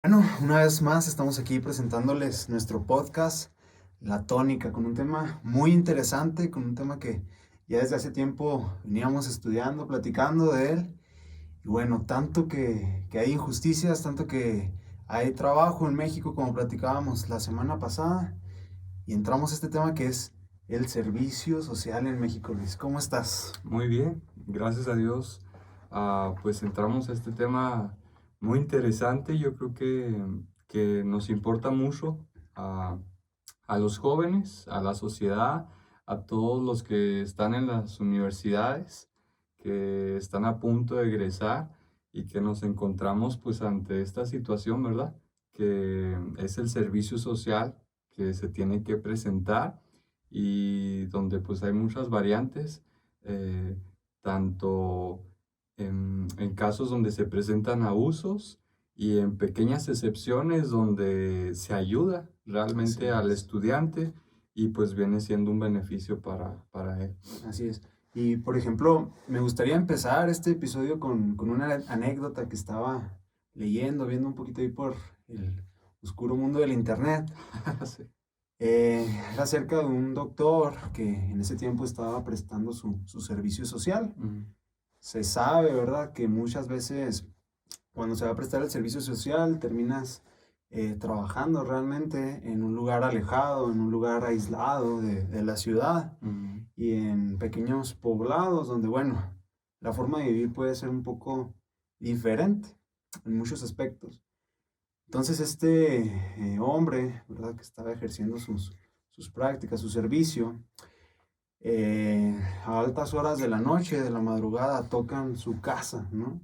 Bueno, una vez más estamos aquí presentándoles nuestro podcast, La Tónica, con un tema muy interesante, con un tema que ya desde hace tiempo veníamos estudiando, platicando de él. Y bueno, tanto que hay injusticias, tanto que hay trabajo en México, como platicábamos la semana pasada, y entramos a este tema que es el servicio social en México. Luis, ¿cómo estás? Muy bien, gracias a Dios. Pues entramos a este tema muy interesante. Yo creo que nos importa mucho a, a los jóvenes, a la sociedad, a todos los que están en las universidades, que están a punto de egresar y que nos encontramos pues ante esta situación, ¿verdad? Que es el servicio social que se tiene que presentar y donde pues hay muchas variantes, eh, tanto en casos donde se presentan abusos y en pequeñas excepciones donde se ayuda Así realmente al es. estudiante y pues viene siendo un beneficio para él. Así es. Y por ejemplo, me gustaría empezar este episodio con una anécdota que estaba leyendo, viendo un poquito ahí por el oscuro mundo del internet. Sí. Era acerca de un doctor que en ese tiempo estaba prestando su servicio social. Mm, Se sabe, ¿verdad?, que muchas veces cuando se va a prestar el servicio social terminas trabajando realmente en un lugar alejado, en un lugar aislado de la ciudad mm, y en pequeños poblados donde, bueno, la forma de vivir puede ser un poco diferente en muchos aspectos. Entonces este hombre, ¿verdad?, que estaba ejerciendo sus prácticas, su servicio, a altas horas de la noche, de la madrugada, tocan su casa, ¿no?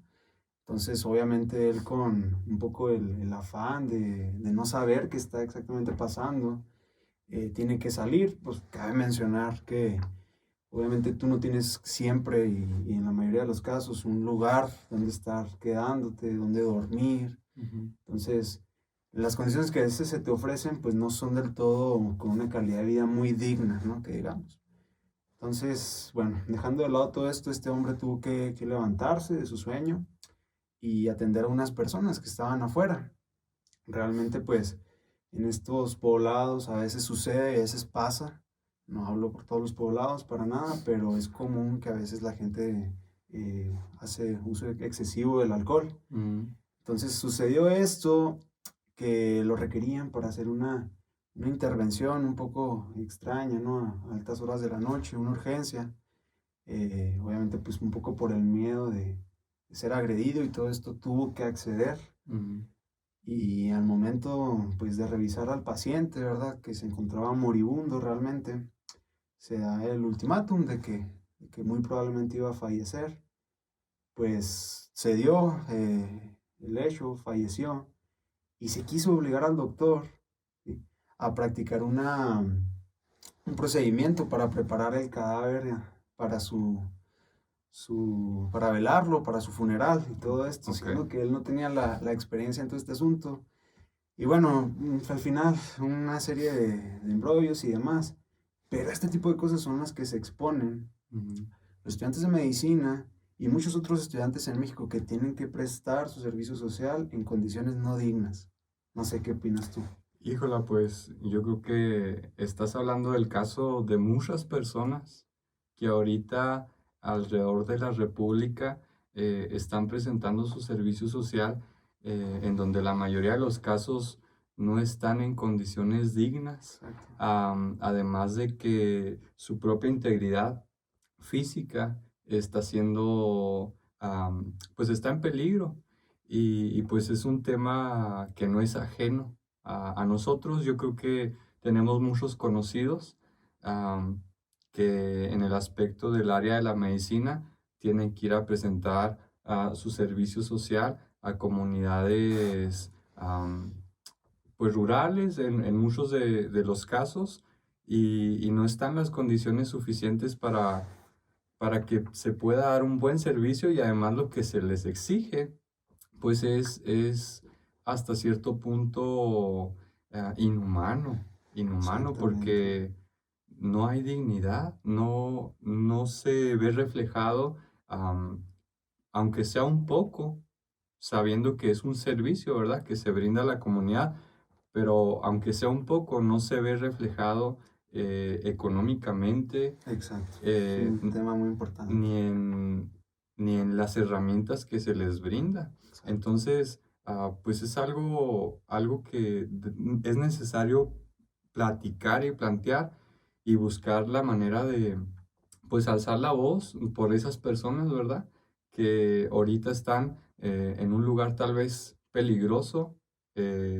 Entonces, obviamente, él con un poco el afán de no saber qué está exactamente pasando, tiene que salir. Pues cabe mencionar que obviamente tú no tienes siempre y en la mayoría de los casos un lugar donde estar quedándote, donde dormir. ujú. Entonces, las condiciones que a veces se te ofrecen pues no son del todo con una calidad de vida muy digna, ¿no? Que digamos. Entonces, bueno, dejando de lado todo esto, este hombre tuvo que levantarse de su sueño y atender a unas personas que estaban afuera. Realmente, pues, en estos poblados a veces sucede, a veces pasa. No hablo por todos los poblados para nada, pero es común que a veces la gente hace uso excesivo del alcohol. Mm, Entonces sucedió esto, que lo requerían para hacer una intervención un poco extraña, ¿no? A altas horas de la noche, una urgencia. Obviamente, pues un poco por el miedo de ser agredido y todo esto tuvo que acceder. mm, Y al momento, pues, de revisar al paciente, ¿verdad? Que se encontraba moribundo realmente, se da el ultimátum de que muy probablemente iba a fallecer. Pues se dio el hecho, falleció, y se quiso obligar al doctor, ¿sí?, a practicar un procedimiento para preparar el cadáver para para velarlo, para su funeral y todo esto, ok. siendo que él no tenía la experiencia en todo este asunto. Y bueno, al final, una serie de embrollos y demás. Pero este tipo de cosas son las que se exponen Mm. los estudiantes de medicina y muchos otros estudiantes en México que tienen que prestar su servicio social en condiciones no dignas. No sé qué opinas tú. Híjola, pues yo creo que estás hablando del caso de muchas personas que ahorita alrededor de la República están presentando su servicio social, en donde la mayoría de los casos no están en condiciones dignas, Exacto. además de que su propia integridad física está siendo, pues está en peligro y pues es un tema que no es ajeno a nosotros. Yo creo que tenemos muchos conocidos am, que en el aspecto del área de la medicina tienen que ir a presentar su servicio social a comunidades pues rurales en muchos de los casos y no están las condiciones suficientes para que se pueda dar un buen servicio y además lo que se les exige pues es hasta cierto punto inhumano Exactamente. porque no hay dignidad, no se ve reflejado, am, aunque sea un poco, sabiendo que es un servicio, ¿verdad? Que se brinda a la comunidad, pero aunque sea un poco, no se ve reflejado económicamente, Exacto. Es eh, un tema muy importante. ni en, ni en las herramientas que se les brinda. Exacto. Entonces, pues es algo que es necesario platicar y plantear y buscar la manera de, pues, alzar la voz por esas personas, ¿verdad? Que ahorita están en un lugar tal vez peligroso,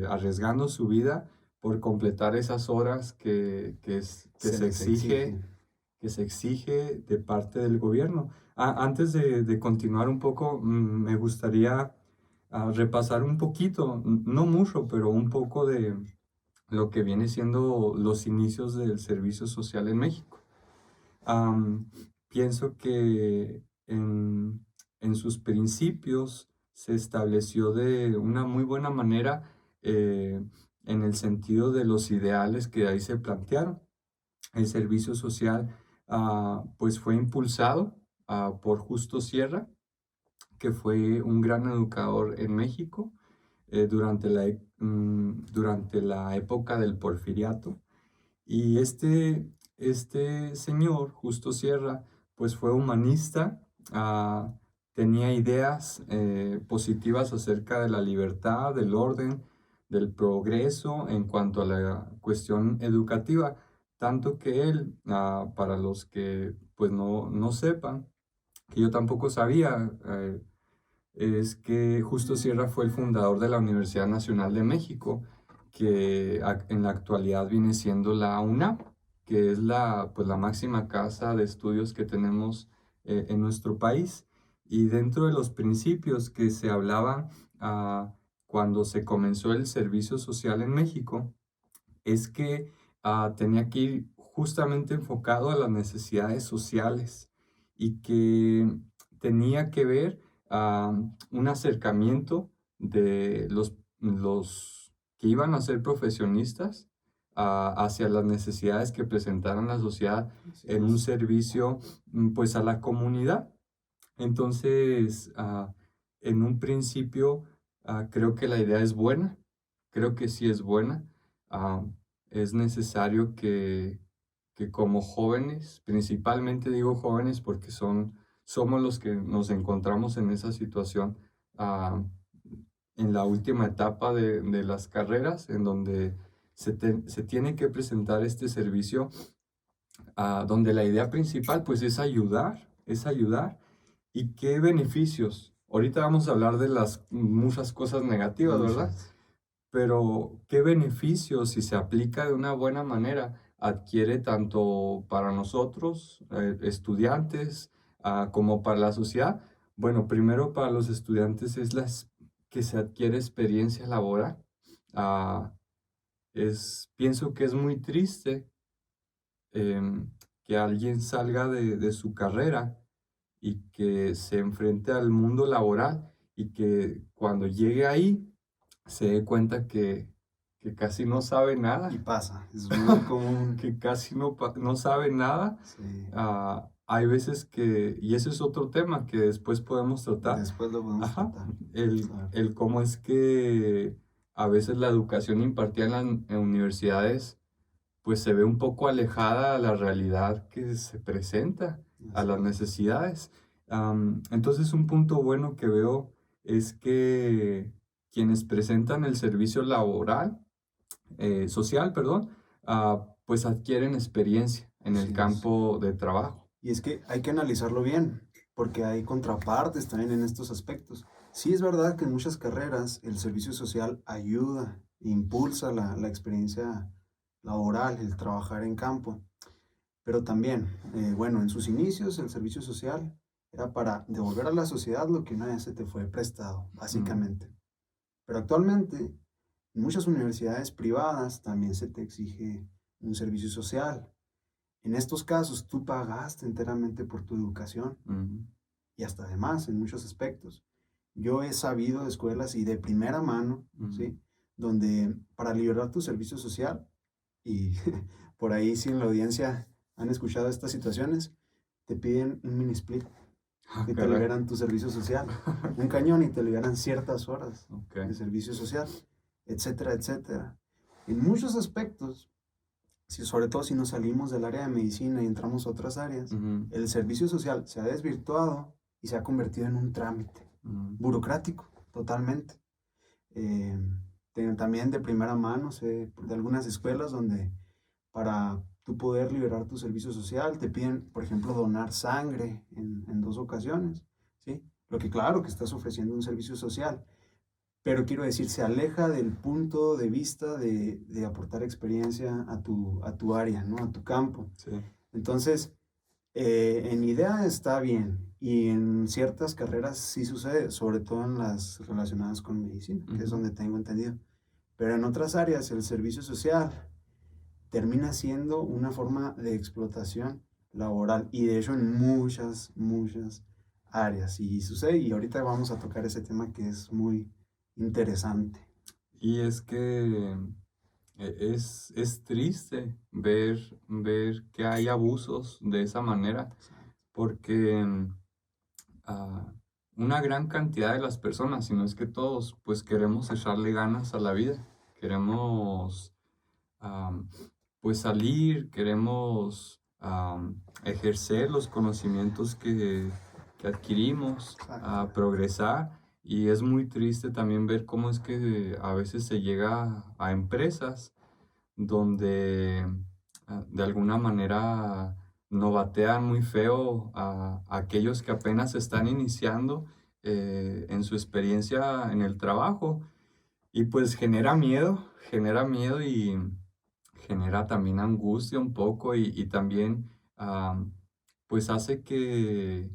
arriesgando su vida por completar esas horas Se les exige. que se exige de parte del gobierno. Antes de continuar un poco, me gustaría repasar un poquito, no mucho, pero un poco de lo que viene siendo los inicios del servicio social en México. Am, Pienso que en sus principios se estableció de una muy buena manera en el sentido de los ideales que ahí se plantearon. El servicio social pues fue impulsado por Justo Sierra, que fue un gran educador en México durante la época del Porfiriato. Y este señor, Justo Sierra, pues fue humanista, tenía ideas positivas acerca de la libertad, del orden, del progreso en cuanto a la cuestión educativa, tanto que él, para los que pues no sepan, que yo tampoco sabía, es que Justo Sierra fue el fundador de la Universidad Nacional de México, que en la actualidad viene siendo la UNAM, que es pues, la máxima casa de estudios que tenemos en nuestro país. Y dentro de los principios que se hablaban cuando se comenzó el servicio social en México, es que tenía que ir justamente enfocado a las necesidades sociales y que tenía que ver un acercamiento de los que iban a ser profesionistas hacia las necesidades que presentaran la sociedad Así en un es. servicio pues a la comunidad. Entonces, en un principio, creo que la idea es buena, creo que sí es buena. Ah, es necesario que como jóvenes, principalmente digo jóvenes porque somos los que nos encontramos en esa situación, ah, en la última etapa de las carreras, en donde se tiene que presentar este servicio, donde la idea principal pues es ayudar. ¿Y qué beneficios? Ahorita vamos a hablar de las muchas cosas negativas, ¿verdad? Muchas. Pero ¿qué beneficios, si se aplica de una buena manera, adquiere tanto para nosotros, estudiantes, como para la sociedad? Bueno, primero para los estudiantes es que se adquiere experiencia laboral. Ah, Pienso que es muy triste que alguien salga de su carrera y que se enfrente al mundo laboral y que cuando llegue ahí se dé cuenta que casi no sabe Y nada, pasa, es muy común. que casi no sabe nada. Sí, Hay veces y ese es otro tema que después podemos tratar, después lo podemos ajá, tratar. Claro. el cómo es que a veces la educación impartida en universidades pues se ve un poco alejada a la realidad que se presenta, a Así las es. necesidades. Entonces, un punto bueno que veo es que quienes presentan el servicio laboral, social, perdón, pues adquieren experiencia en el Así es. campo de trabajo. Y es que hay que analizarlo bien, porque hay contrapartes también en estos aspectos. Sí es verdad que en muchas carreras el servicio social ayuda, impulsa la experiencia laboral, el trabajar en campo, pero también, bueno, en sus inicios el servicio social era para devolver a la sociedad lo que una vez se te fue prestado, Mm, básicamente. Pero actualmente, en muchas universidades privadas también se te exige un servicio social. En estos casos, tú pagaste enteramente por tu educación mm, y hasta además en muchos aspectos. Yo he sabido de escuelas y de primera mano, mm. ¿sí? Donde para liberar tu servicio social, y por ahí si en la audiencia han escuchado estas situaciones, te piden un mini split. y te caray. liberan tu servicio social. Un cañón y te liberan ciertas horas Ok. de servicio social, etcétera, etcétera. En muchos aspectos, sobre todo si nos salimos del área de medicina y entramos a otras áreas, Ujú, el servicio social se ha desvirtuado y se ha convertido en un trámite ujú, burocrático, totalmente. Eh, También de primera mano, sé de algunas escuelas donde para tú poder liberar tu servicio social te piden, por ejemplo, donar sangre en 2 ocasiones, ¿sí? Lo que claro que estás ofreciendo un servicio social, pero quiero decir, se aleja del punto de vista de aportar experiencia a tu área, ¿no? A tu campo. sí. Entonces, en idea está bien y en ciertas carreras sí sucede, sobre todo en las relacionadas con medicina, que es Ujú, donde tengo entendido. Pero en otras áreas el servicio social termina siendo una forma de explotación laboral y de hecho en muchas, muchas áreas y sucede y ahorita vamos a tocar ese tema que es muy interesante. Y es que es triste ver que hay abusos de esa manera, porque ah, una gran cantidad de las personas, si no es que todos, pues queremos echarle ganas a la vida, queremos pues salir, queremos ejercer los conocimientos que adquirimos, Exactamente. progresar. Y es muy triste también ver cómo es que a veces se llega a empresas donde de alguna manera novatean muy feo a aquellos que apenas están iniciando en su experiencia en el trabajo. Y pues genera miedo y genera también angustia un poco y también pues hace que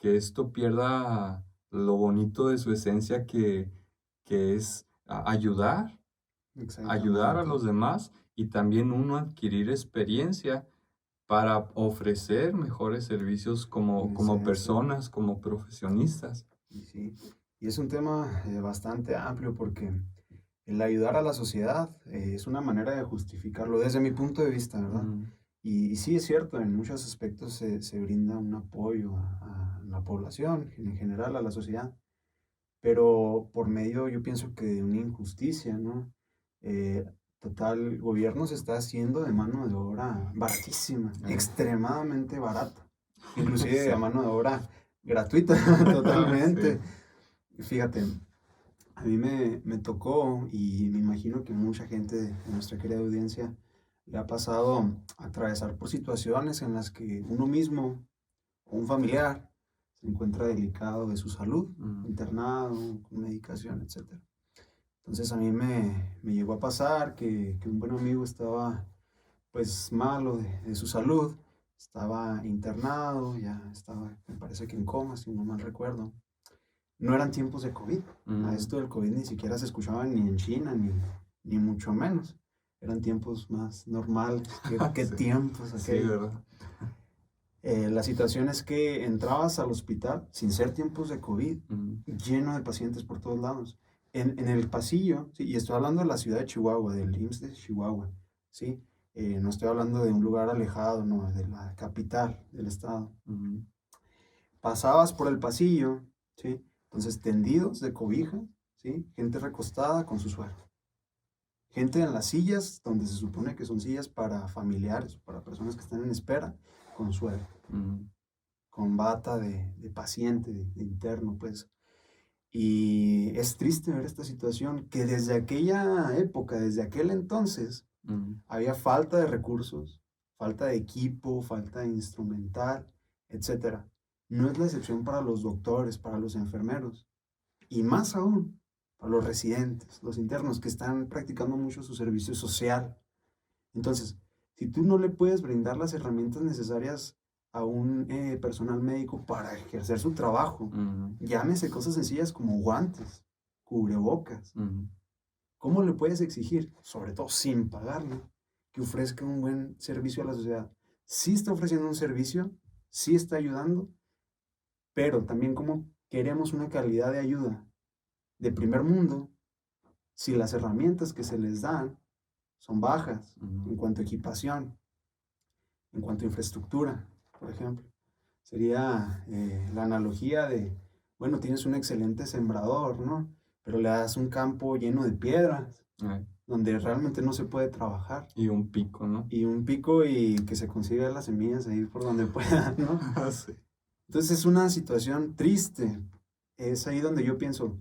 esto pierda lo bonito de su esencia que es ayudar a Exactamente. los demás y también uno adquirir experiencia para ofrecer mejores servicios En como esencia. personas, como profesionistas. Y sí, y es un tema bastante amplio porque el ayudar a la sociedad es una manera de justificarlo desde mi punto de vista, ¿verdad? Mm, Y sí es cierto, en muchos aspectos se brinda un apoyo a la población, en general a la sociedad, pero por medio, yo pienso que de una injusticia, ¿no? Eh, Total, el gobierno se está haciendo de mano de obra baratísima, eh, extremadamente barata, inclusive sí. a mano de obra gratuita, Sí. totalmente. Fíjate, a mí me tocó y me imagino que mucha gente de nuestra querida audiencia le ha pasado a atravesar por situaciones en las que uno mismo o un familiar se encuentra delicado de su salud, Mm, internado, con medicación, etcétera. Entonces a mí me llegó a pasar que un buen amigo estaba pues malo de su salud, estaba internado, ya estaba, me parece que en coma, si no mal recuerdo. No eran tiempos de COVID. A mm, esto del COVID ni siquiera se escuchaba ni en China, ni mucho menos. Eran tiempos más normales. ¿Qué sí, tiempos sí, aquellos? ¿verdad? La situación es que entrabas al hospital sin ser tiempos de COVID, Mm, lleno de pacientes por todos lados. En el pasillo, sí, y estoy hablando de la ciudad de Chihuahua, del IMSS de Chihuahua, ¿sí? No estoy hablando de un lugar alejado, no, de la capital del estado. mm, Pasabas por el pasillo, ¿sí? Entonces tendidos de cobija, ¿sí? Gente recostada con su suero. Gente en las sillas, donde se supone que son sillas para familiares, para personas que están en espera, con suero, mm, con bata de paciente, de interno, pues. Y es triste ver esta situación, que desde aquella época, desde aquel entonces, mm, había falta de recursos, falta de equipo, falta de instrumental, etcétera. No es la excepción para los doctores, para los enfermeros, y más aún para los residentes, los internos que están practicando mucho su servicio social. Entonces, si tú no le puedes brindar las herramientas necesarias a un personal médico para ejercer su trabajo, mm, llámese cosas sencillas como guantes, cubrebocas, mm, ¿cómo le puedes exigir, sobre todo sin pagarle, que ofrezca un buen servicio a la sociedad? Sí está ofreciendo un servicio, sí está ayudando, pero también cómo queremos una calidad de ayuda de primer mundo si las herramientas que se les dan son bajas mm, en cuanto a equipación, en cuanto a infraestructura, por ejemplo. Sería la analogía de, bueno, tienes un excelente sembrador, ¿no? Pero le das un campo lleno de piedras, eh, donde realmente no se puede trabajar. y un pico, ¿no? Y un pico y que se consiga las semillas ahí por donde pueda, ¿no? Sí. Entonces es una situación triste. Es ahí donde yo pienso,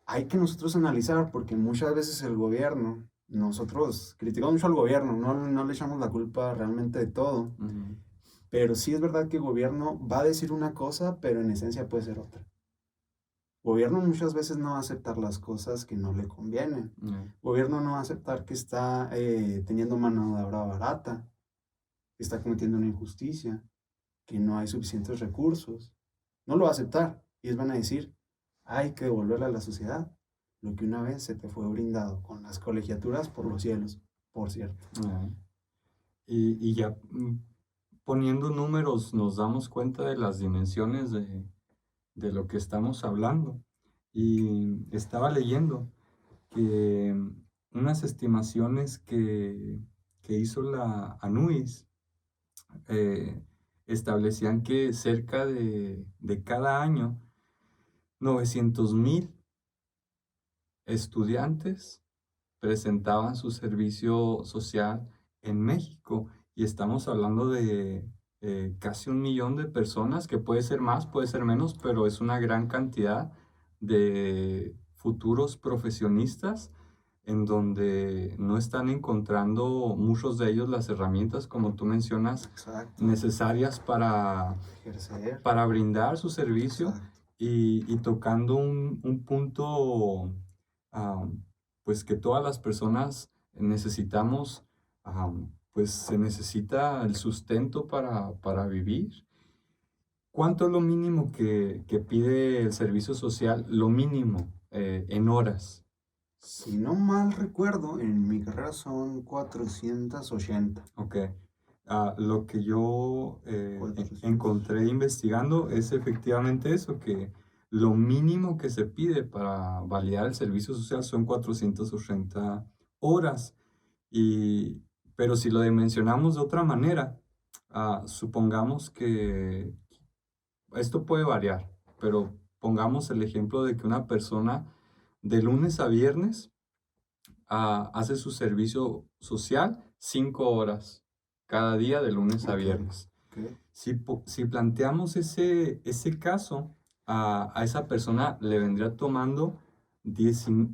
hay que nosotros analizar, porque muchas veces el gobierno, nosotros criticamos mucho al gobierno, no le echamos la culpa realmente de todo, Ujú, pero sí es verdad que el gobierno va a decir una cosa, pero en esencia puede ser otra. El gobierno muchas veces no va a aceptar las cosas que no le convienen. eh, El gobierno no va a aceptar que está teniendo mano de obra barata, que está cometiendo una injusticia, que no hay suficientes recursos. No lo va a aceptar. Y ellos van a decir, hay que devolverle a la sociedad lo que una vez se te fue brindado con las colegiaturas por los cielos, por cierto. eh. Y ya poniendo números nos damos cuenta de las dimensiones de lo que estamos hablando. Y estaba leyendo que unas estimaciones que hizo la ANUIS eh, establecían que cerca de cada año 900,000 estudiantes presentaban su servicio social en México y estamos hablando de casi 1 millón de personas, que puede ser más, puede ser menos, pero es una gran cantidad de futuros profesionistas en donde no están encontrando muchos de ellos las herramientas, como tú mencionas, Exacto. necesarias Ejercer. para brindar su servicio Exacto. y tocando un punto ah, pues que todas las personas necesitamos, pues se necesita el sustento para vivir. ¿Cuánto es lo mínimo que pide el servicio social? Lo mínimo en horas. Si no mal recuerdo, en mi carrera son 480. Ok. Lo que yo 400. encontré investigando es efectivamente eso, que lo mínimo que se pide para validar el servicio social son 480 horas. Y, pero si lo dimensionamos de otra manera, supongamos que esto puede variar, pero pongamos el ejemplo de que una persona de lunes a viernes hace su servicio social 5 horas cada día de lunes a Ok, viernes. ok. Si planteamos ese caso, a esa persona le vendría tomando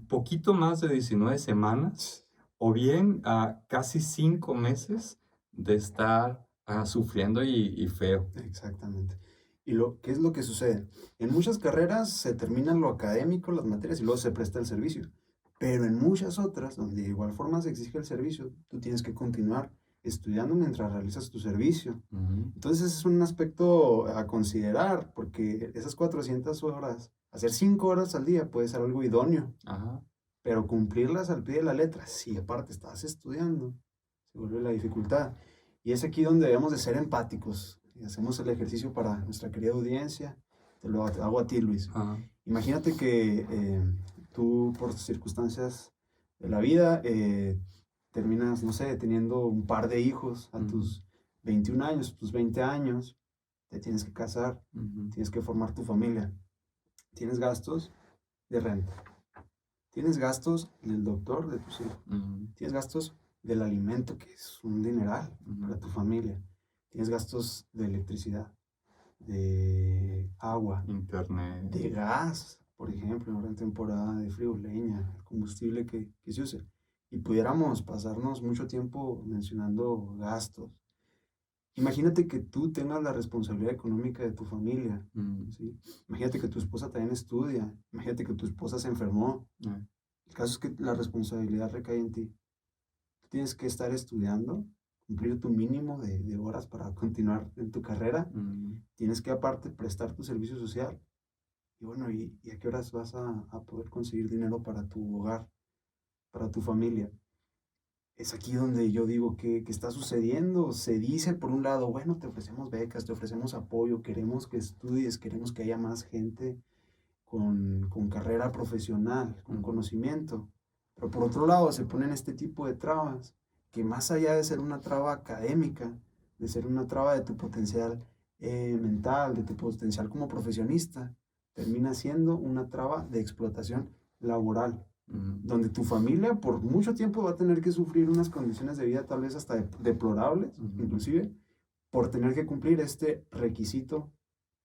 poquito más de 19 semanas o bien casi 5 meses de estar sufriendo y feo. Exactamente. ¿Qué es lo que sucede? En muchas carreras se termina lo académico, las materias, y luego se presta el servicio. Pero en muchas otras, donde de igual forma se exige el servicio, tú tienes que continuar estudiando mientras realizas tu servicio. Ujú. Entonces es un aspecto a considerar, porque esas 400 horas, hacer 5 horas al día puede ser algo idóneo, Ajá. pero cumplirlas al pie de la letra, si aparte estás estudiando, se vuelve la dificultad. Y es aquí donde debemos de ser empáticos. Y hacemos el ejercicio para nuestra querida audiencia. Te lo hago a ti, Luis. Ajá. Imagínate que tú, por circunstancias de la vida, terminas, no sé, teniendo un par de hijos a Ujú, tus 21 años, tus 20 años. Te tienes que casar, ujú, tienes que formar tu familia. Tienes gastos de renta. Tienes gastos del doctor de tus hijos. ujú, Tienes gastos del alimento, que es un dineral ujú. para tu familia. Tienes gastos de electricidad, de agua, Internet. de gas, por ejemplo, ahora en temporada de frío, leña, el combustible que se use. Y pudiéramos pasarnos mucho tiempo mencionando gastos. Imagínate que tú tengas la responsabilidad económica de tu familia, Mm, ¿sí? Imagínate que tu esposa también estudia, imagínate que tu esposa se enfermó. eh, El caso es que la responsabilidad recae en ti. Tú tienes que estar estudiando, cumplir tu mínimo de horas para continuar en tu carrera. mm, Tienes que aparte prestar tu servicio social. Y bueno, ¿y a qué horas vas a poder conseguir dinero para tu hogar, para tu familia? Es aquí donde yo digo que está sucediendo. Se dice por un lado, bueno, te ofrecemos becas, te ofrecemos apoyo, queremos que estudies, queremos que haya más gente con carrera profesional, con ujú, conocimiento. Pero por otro lado se ponen este tipo de trabas que más allá de ser una traba académica, de ser una traba de tu potencial mental, de tu potencial como profesionista, termina siendo una traba de explotación laboral, donde tu familia por mucho tiempo va a tener que sufrir unas condiciones de vida tal vez hasta deplorables, inclusive, por tener que cumplir este requisito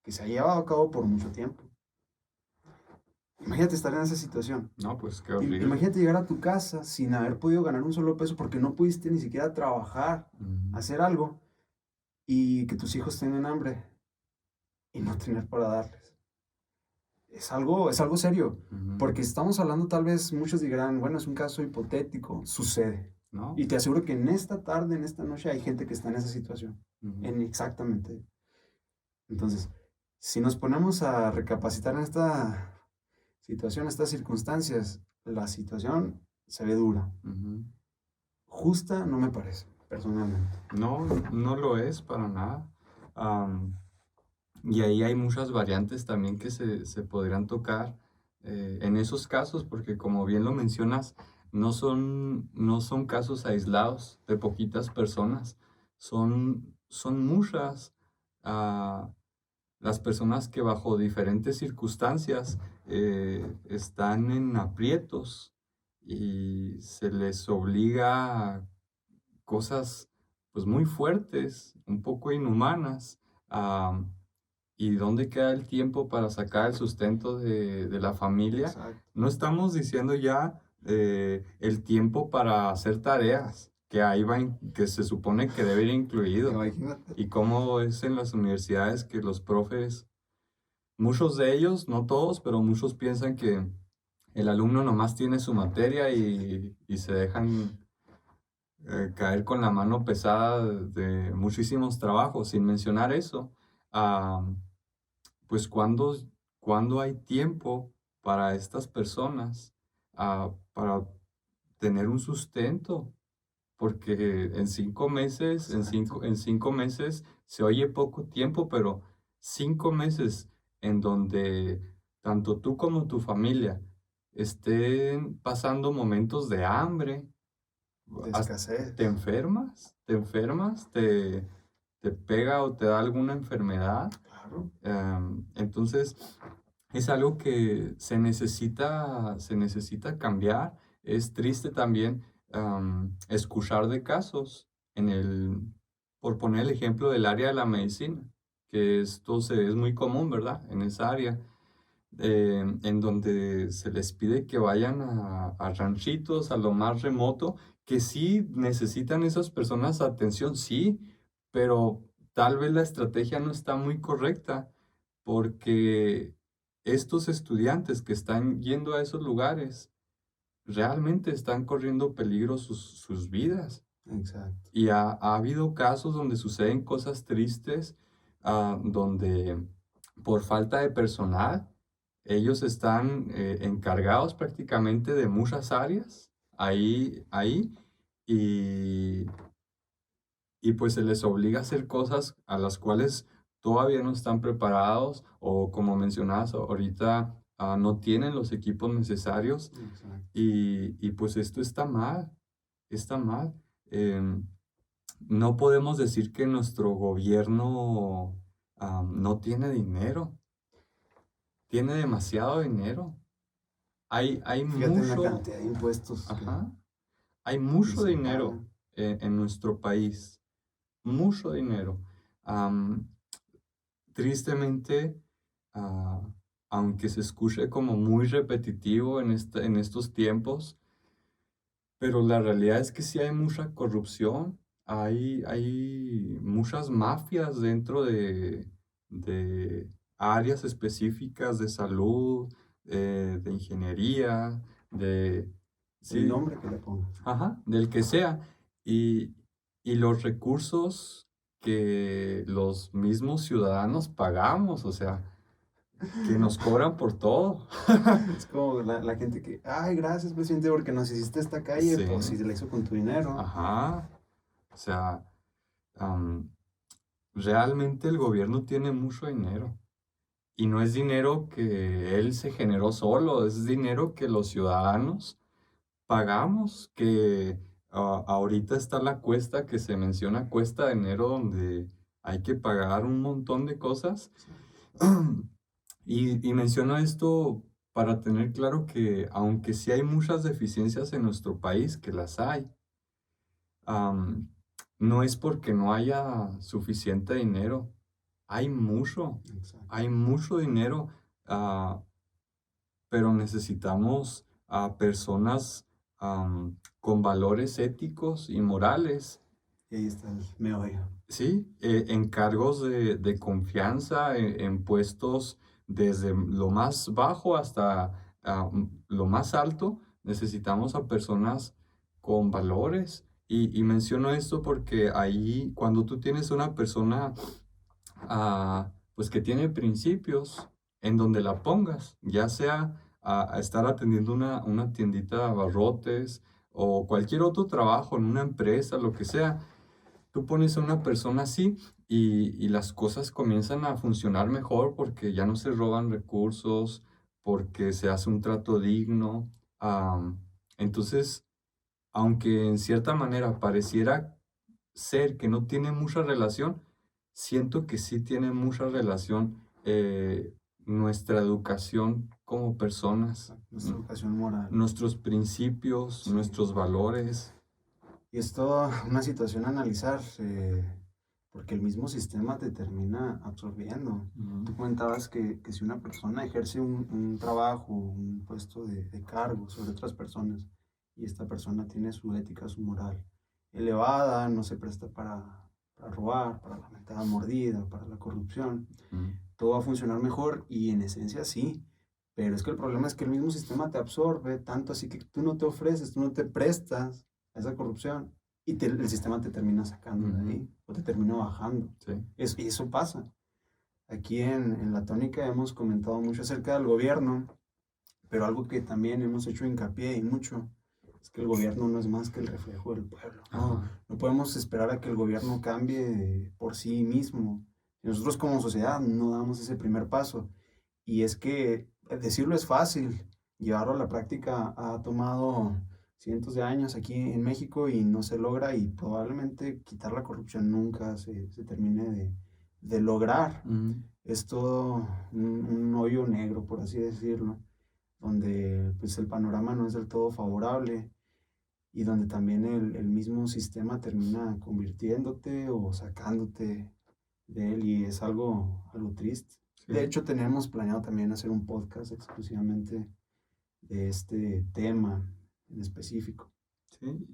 que se ha llevado a cabo por mucho tiempo. Imagínate estar en esa situación. No, pues qué horrible. Imagínate llegar a tu casa sin haber podido ganar un solo peso porque no pudiste ni siquiera trabajar, hacer algo, y que tus hijos tengan hambre y no tener para darles. Es algo serio, porque estamos hablando, tal vez muchos dirán, bueno, es un caso hipotético, sucede. ¿No? Y te aseguro que en esta tarde, en esta noche, hay gente que está en esa situación, exactamente. Entonces, si nos ponemos a recapacitar en esta situación, estas circunstancias, la situación se ve dura. Justa no me parece, personalmente. No, no lo es para nada. Y ahí hay muchas variantes también que se podrían tocar en esos casos, porque como bien lo mencionas, no son casos aislados de poquitas personas, son muchas las personas que bajo diferentes circunstancias están en aprietos y se les obliga a cosas pues muy fuertes, un poco inhumanas. ¿Y dónde queda el tiempo para sacar el sustento de la familia? Exacto. No estamos diciendo ya el tiempo para hacer tareas, que ahí que se supone que debe ir incluido. Imagínate. Y cómo es en las universidades que los profes, muchos de ellos, no todos, pero muchos piensan que el alumno nomás tiene su materia y se dejan caer con la mano pesada de muchísimos trabajos, sin mencionar eso. Pues cuando hay tiempo para estas personas para tener un sustento, porque en 5 meses, en cinco meses se oye poco tiempo, pero 5 meses en donde tanto tú como tu familia estén pasando momentos de hambre, De escasez. te enfermas, te pega o te da alguna enfermedad. Claro. Entonces, es algo que se necesita cambiar. Es triste también escuchar de casos por poner el ejemplo del área de la medicina, que esto es muy común, ¿verdad? En esa área, en donde se les pide que vayan a ranchitos, a lo más remoto, que sí necesitan esas personas atención, sí, pero tal vez la estrategia no está muy correcta, porque estos estudiantes que están yendo a esos lugares realmente están corriendo peligro sus vidas. Exacto. Y ha habido casos donde suceden cosas tristes, donde por falta de personal, ellos están encargados prácticamente de muchas áreas ahí, y, y pues se les obliga a hacer cosas a las cuales todavía no están preparados o como mencionabas ahorita, no tienen los equipos necesarios. Exacto. Y pues esto está mal, está mal. No podemos decir que nuestro gobierno no tiene dinero, tiene demasiado dinero. Hay Fíjate en la mucho, cantidad de impuestos hay que mucho se dinero pagan. en nuestro país, mucho dinero. Tristemente, aunque se escuche como muy repetitivo en estos tiempos, pero la realidad es que sí hay mucha corrupción, hay muchas mafias dentro de áreas específicas de salud, de ingeniería, El sí, nombre que le pongan. del que sea. Y, y los recursos que los mismos ciudadanos pagamos, o sea, que nos cobran por todo. Es como la gente que, ay, gracias, presidente, porque nos hiciste esta calle, Sí. pues si se la hizo con tu dinero. Ajá. O sea, realmente el gobierno tiene mucho dinero. Y no es dinero que él se generó solo, es dinero que los ciudadanos pagamos, que ahorita está la cuesta que se menciona, cuesta de enero, donde hay que pagar un montón de cosas. Sí. Y menciono esto para tener claro que aunque sí hay muchas deficiencias en nuestro país, que las hay, am, no es porque no haya suficiente dinero. Exacto. Hay mucho dinero, ah, pero necesitamos a personas con valores éticos y morales. Y ahí está el meollo. Sí, en cargos de confianza, en puestos desde lo más bajo hasta lo más alto, necesitamos a personas con valores. Y menciono esto porque ahí, cuando tú tienes una persona pues que tiene principios en donde la pongas, ya sea a estar atendiendo una tiendita de abarrotes o cualquier otro trabajo en una empresa, lo que sea. Tú pones a una persona así y las cosas comienzan a funcionar mejor porque ya no se roban recursos, porque se hace un trato digno. Entonces, aunque en cierta manera pareciera ser que no tiene mucha relación, siento que sí tiene mucha relación nuestra educación como personas, Exacto. Nuestra educación moral. nuestros principios, Sí. nuestros valores. Y es toda una situación a analizar, porque el mismo sistema te termina absorbiendo. Ujú, Tú comentabas que si una persona ejerce un trabajo, un puesto de cargo sobre otras personas, y esta persona tiene su ética, su moral elevada, no se presta para robar, para la mentada mordida, para la corrupción, ujú, todo va a funcionar mejor y en esencia sí. Pero es que el problema es que el mismo sistema te absorbe, tanto así que tú no te ofreces, tú no te prestas a esa corrupción y el sistema te termina sacando de ujú, ahí o te termina bajando. sí. Y eso pasa. Aquí en La Tónica hemos comentado mucho acerca del gobierno, pero algo que también hemos hecho hincapié y mucho es que el gobierno no es más que el reflejo del pueblo. No, Ajá. no podemos esperar a que el gobierno cambie por sí mismo. Si nosotros como sociedad no damos ese primer paso. Y es que decirlo es fácil, llevarlo a la práctica ha tomado cientos de años aquí en México y no se logra y probablemente quitar la corrupción nunca se termine de lograr. Ujú, Es todo un hoyo negro, por así decirlo, donde pues el panorama no es del todo favorable y donde también el mismo sistema termina convirtiéndote o sacándote de él y es algo triste. De sí, hecho, tenemos planeado también hacer un podcast exclusivamente de este tema en específico. sí.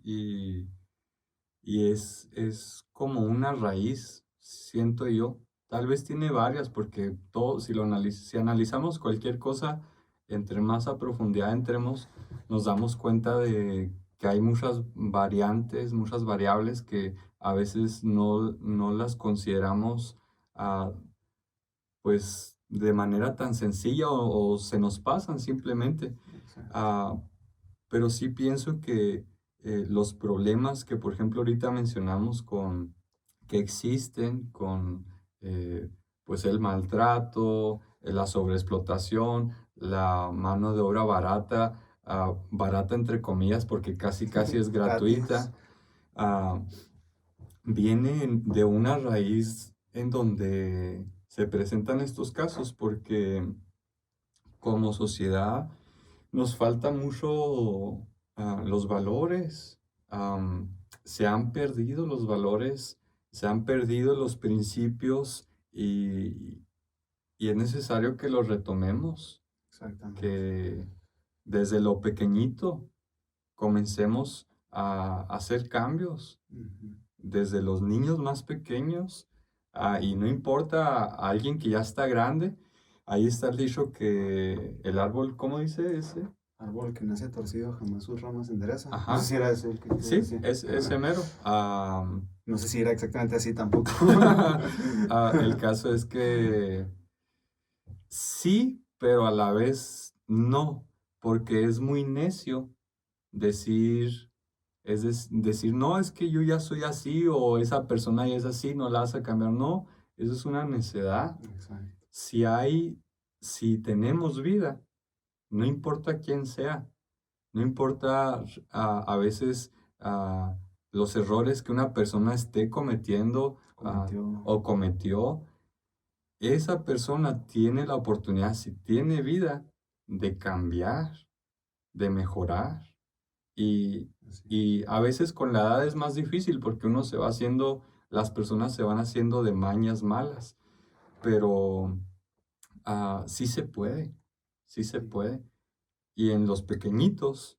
Y es como una raíz, siento yo. Tal vez tiene varias, porque todo, si analizamos cualquier cosa, entre más a profundidad entremos, nos damos cuenta de que hay muchas variantes, muchas variables que a veces no las consideramos ah, pues de manera tan sencilla o se nos pasan simplemente. Exacto. Ah, pero sí pienso que los problemas que, por ejemplo, ahorita mencionamos que existen con pues el maltrato, la sobreexplotación, la mano de obra barata, barata entre comillas porque casi casi es Gratis. gratuita, ah, viene de una raíz en donde se presentan estos casos porque como sociedad nos falta mucho los valores. Se han perdido los valores, se han perdido los principios y es necesario que los retomemos, Exactamente. que desde lo pequeñito comencemos a hacer cambios, Ujú. desde los niños más pequeños, y no importa a alguien que ya está grande, ahí está el dicho que el árbol, ¿cómo dice ese? Árbol que nace torcido jamás sus ramas endereza. No sé Ajá, si era ese el que quería sí, decir. es ese mero. No sé si era exactamente así tampoco. El caso es que sí, pero a la vez no, porque es muy necio decir, decir, no, es que yo ya soy así o esa persona ya es así, no la vas a cambiar. No, eso es una necedad. Exacto. Si hay, si tenemos vida, no importa quién sea, no importa a veces los errores que una persona esté cometiendo o cometió, esa persona tiene la oportunidad, si tiene vida, de cambiar, de mejorar. Y, Así y a veces con la edad es más difícil porque las personas se van haciendo de mañas malas, pero sí se puede, sí se sí, puede. Y en los pequeñitos,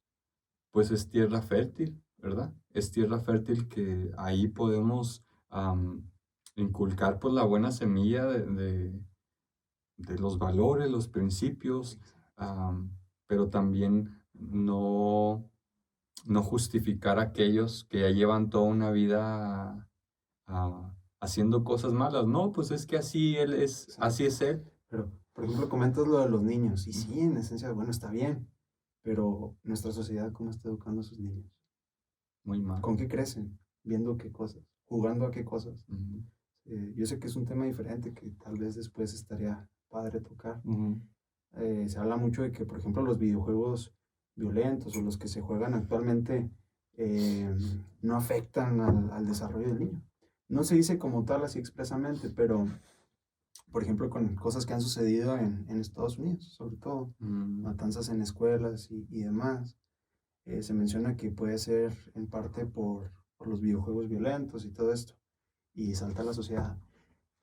pues es tierra fértil, ¿verdad? Es tierra fértil que ahí podemos inculcar pues la buena semilla de los valores, los principios, exacto. pero también no justificar a aquellos que ya llevan toda una vida haciendo cosas malas. No, pues es que así Exacto. es él. Pero, por ejemplo, comentas lo de los niños. Y Ujú, sí, en esencia, bueno, está bien. Pero nuestra sociedad, ¿cómo está educando a sus niños? muy mal. ¿Con qué crecen? ¿Viendo qué cosas? ¿Jugando a qué cosas? Ujú, Yo sé que es un tema diferente que tal vez después estaría padre tocar. ujú, Se habla mucho de que, por ejemplo, los videojuegos violentos o los que se juegan actualmente eh, no afectan al desarrollo del niño. No se dice como tal así expresamente, pero, por ejemplo, con cosas que han sucedido en Estados Unidos, sobre todo, mm, matanzas en escuelas y demás, se menciona que puede ser en parte por los videojuegos violentos y todo esto, y salta a la sociedad.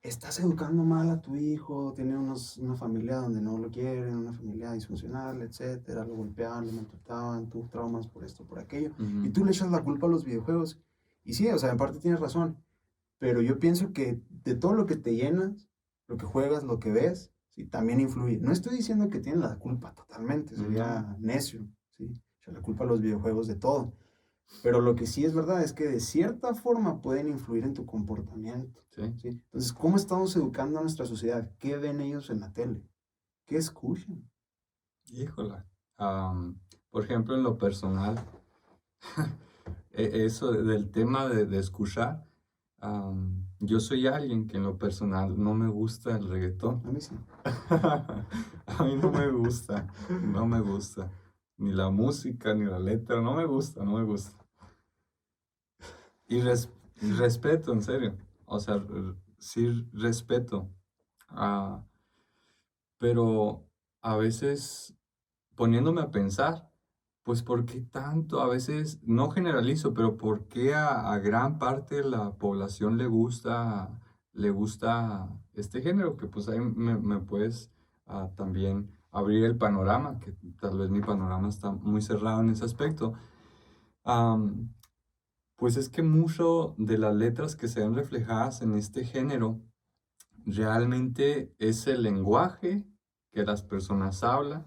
Estás educando mal a tu hijo, tiene una familia donde no lo quieren, una familia disfuncional, etcétera, lo golpeaban, lo maltrataban, tuvo traumas por esto, por aquello, y ujú, tú le echas la culpa a los videojuegos. Y sí, o sea, en parte tienes razón, pero yo pienso que de todo lo que te llenas, lo que juegas, lo que ves, sí, también influye. No estoy diciendo que tienes la culpa totalmente, no, sería necio, ¿sí? Echar la culpa a los videojuegos de todo. Pero lo que sí es verdad es que de cierta forma pueden influir en tu comportamiento, sí, ¿sí? Entonces, ¿cómo estamos educando a nuestra sociedad? ¿Qué ven ellos en la tele? ¿Qué escuchan? híjola. Por ejemplo, en lo personal, eso del tema de escuchar, yo soy alguien que en lo personal no me gusta el reggaetón. A mí sí. A mí no me gusta, no me gusta. Ni la música, ni la letra, no me gusta, no me gusta. Y respeto, en serio. O sea, sí respeto. Ah, pero a veces poniéndome a pensar, pues ¿por qué tanto? A veces, no generalizo, pero ¿por qué a gran parte de la población le gusta este género? Que pues ahí me puedes también abrir el panorama, que tal vez mi panorama está muy cerrado en ese aspecto. Am, pues es que mucho de las letras que se ven reflejadas en este género realmente es el lenguaje que las personas hablan,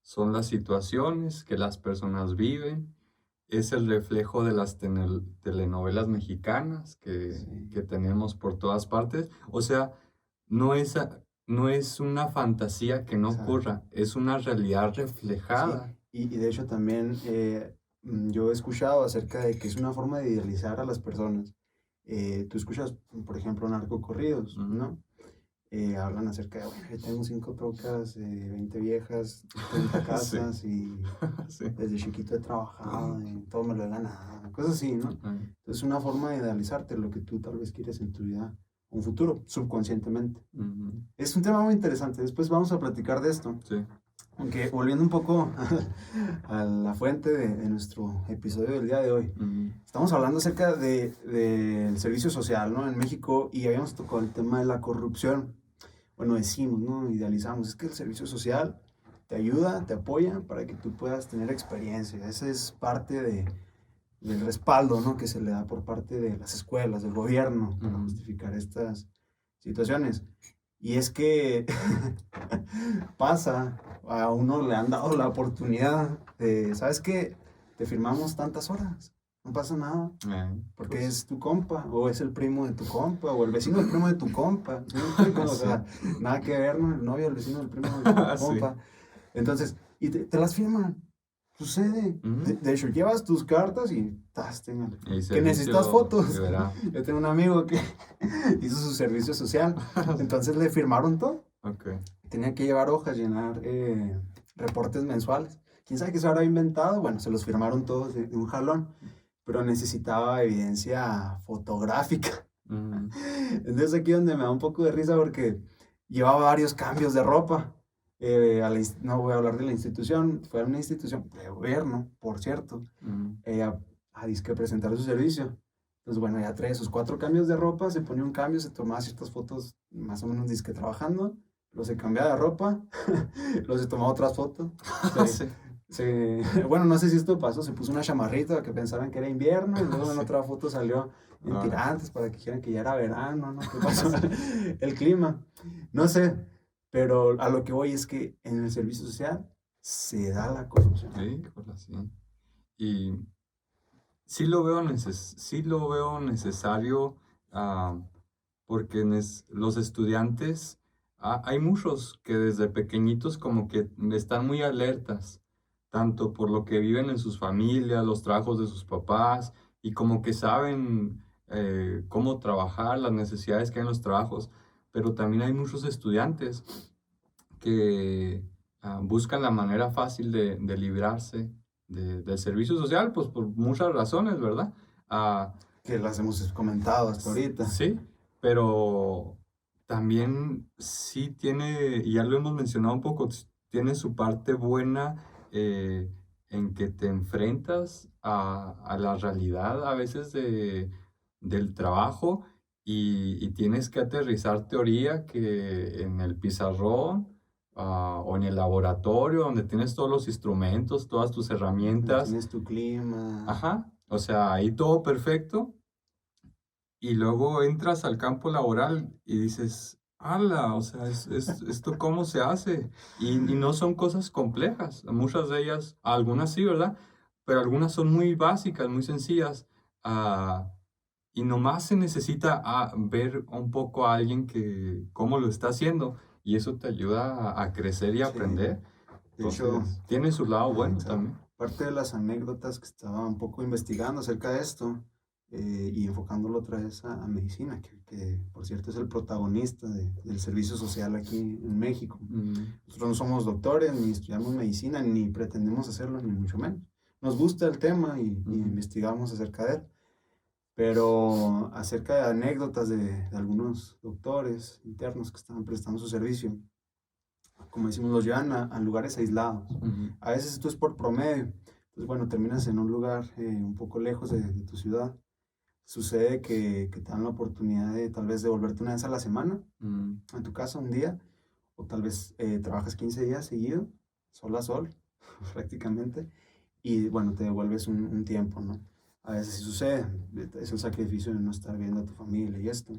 son las situaciones que las personas viven, es el reflejo de las telenovelas mexicanas que Sí, tenemos por todas partes. O sea, no es, no es una fantasía que no exacto. ocurra, es una realidad Sí, reflejada. y de hecho también yo he escuchado acerca de que es una forma de idealizar a las personas. Tú escuchas, por ejemplo, narcocorridos, Ujú. ¿no? Hablan acerca de, bueno, yo tengo 5 trocas, 20 viejas, 30 Sí, casas y sí. desde chiquito he trabajado, y todo me lo he ganado, cosas así, ¿no? Mm, Entonces, es una forma de idealizarte lo que tú tal vez quieres en tu vida, un futuro, subconscientemente. ujú, Es un tema muy interesante, después vamos a platicar de esto, sí. aunque volviendo un poco a la fuente de nuestro episodio del día de hoy. Ujú, Estamos hablando acerca del servicio social, ¿no? En México, y habíamos tocado el tema de la corrupción. Bueno, decimos, ¿no? Idealizamos. Es que el servicio social te ayuda, te apoya para que tú puedas tener experiencia. Esa es parte del respaldo, ¿no? Que se le da por parte de las escuelas, del gobierno, para ujú, justificar estas situaciones. Y es que pasa, a uno le han dado la oportunidad de, ¿sabes qué? Te firmamos tantas horas, no pasa nada, porque pues, es tu compa, o es el primo de tu compa, o el vecino del primo de tu compa, ¿sí me explico? O sí. sea, nada que ver, ¿no? El novio, el vecino, el primo de tu Sí. compa. Entonces, y te las firman, sucede. De, Ujú. de hecho, llevas tus cartas y tas, téngale. Y Que necesitas servicio fotos. liberado. Yo tengo un amigo que hizo su servicio social, entonces le firmaron todo. Ok. Tenía que llevar hojas, llenar reportes mensuales. ¿Quién sabe qué se habrá inventado? Bueno, se los firmaron todos de un jalón, pero necesitaba evidencia fotográfica. Mm, Entonces aquí donde me da un poco de risa porque llevaba varios cambios de ropa. No voy a hablar de la institución, fue a una institución de gobierno, por cierto, mm, a disque presentar su servicio. Entonces, bueno, ya trae sus 4 cambios de ropa, se ponía un cambio, se tomaba ciertas fotos más o menos disque trabajando, luego se cambiaba de ropa, luego se tomaba otras fotos, se, sí, bueno, no sé si esto pasó, se puso una chamarrita que pensaban que era invierno y luego en sí. otra foto salió en Ahora, tirantes para que dijeran que ya era verano, ¿no? ¿Qué pasó? El clima, no sé, pero a lo que voy es que en el servicio social se da la corrupción. sí, híjole, sí. Y sí lo veo necesario, ah, porque los estudiantes, hay muchos que desde pequeñitos como que están muy alertas, tanto por lo que viven en sus familias, los trabajos de sus papás, y como que saben cómo trabajar, las necesidades que hay en los trabajos, pero también hay muchos estudiantes que buscan la manera fácil de librarse del servicio social, pues por muchas razones, ¿verdad? Ah, Que las hemos comentado hasta ahorita. sí, pero también sí tiene, y ya lo hemos mencionado un poco, tiene su parte buena en que te enfrentas a la realidad a veces del trabajo y tienes que aterrizar teoría que en el pizarrón o en el laboratorio donde tienes todos los instrumentos, todas tus herramientas. Tienes tu clima. Ajá, o sea, ahí todo perfecto y luego entras al campo laboral y dices, ¡hala! O sea, ¿esto cómo se hace? Y no son cosas complejas. Muchas de ellas, algunas sí, ¿verdad? Pero algunas son muy básicas, muy sencillas. ah, y nomás se necesita ver un poco a alguien que cómo lo está haciendo. Y eso te ayuda a crecer y a Sí. aprender. De hecho, Entonces, tiene su lado bueno exacto. también. Parte de las anécdotas que estaba un poco investigando acerca de esto y enfocándolo otra vez a medicina, que por cierto es el protagonista del servicio social aquí en México. Mm, Nosotros no somos doctores, ni estudiamos medicina, ni pretendemos hacerlo, ni mucho menos. Nos gusta el tema y ujú, investigamos acerca de él, pero acerca de anécdotas de algunos doctores internos que estaban prestando su servicio, como decimos, los llevan a lugares aislados. ujú, A veces esto es por promedio. Entonces, bueno, terminas en un lugar un poco lejos de tu ciudad. Sucede que te dan la oportunidad de tal vez devolverte una vez a la semana mm, a tu casa un día, o tal vez trabajas 15 días seguido, sol a sol, prácticamente, y bueno, te devuelves un tiempo, ¿no? A veces sí sucede, es el sacrificio de no estar viendo a tu familia y esto.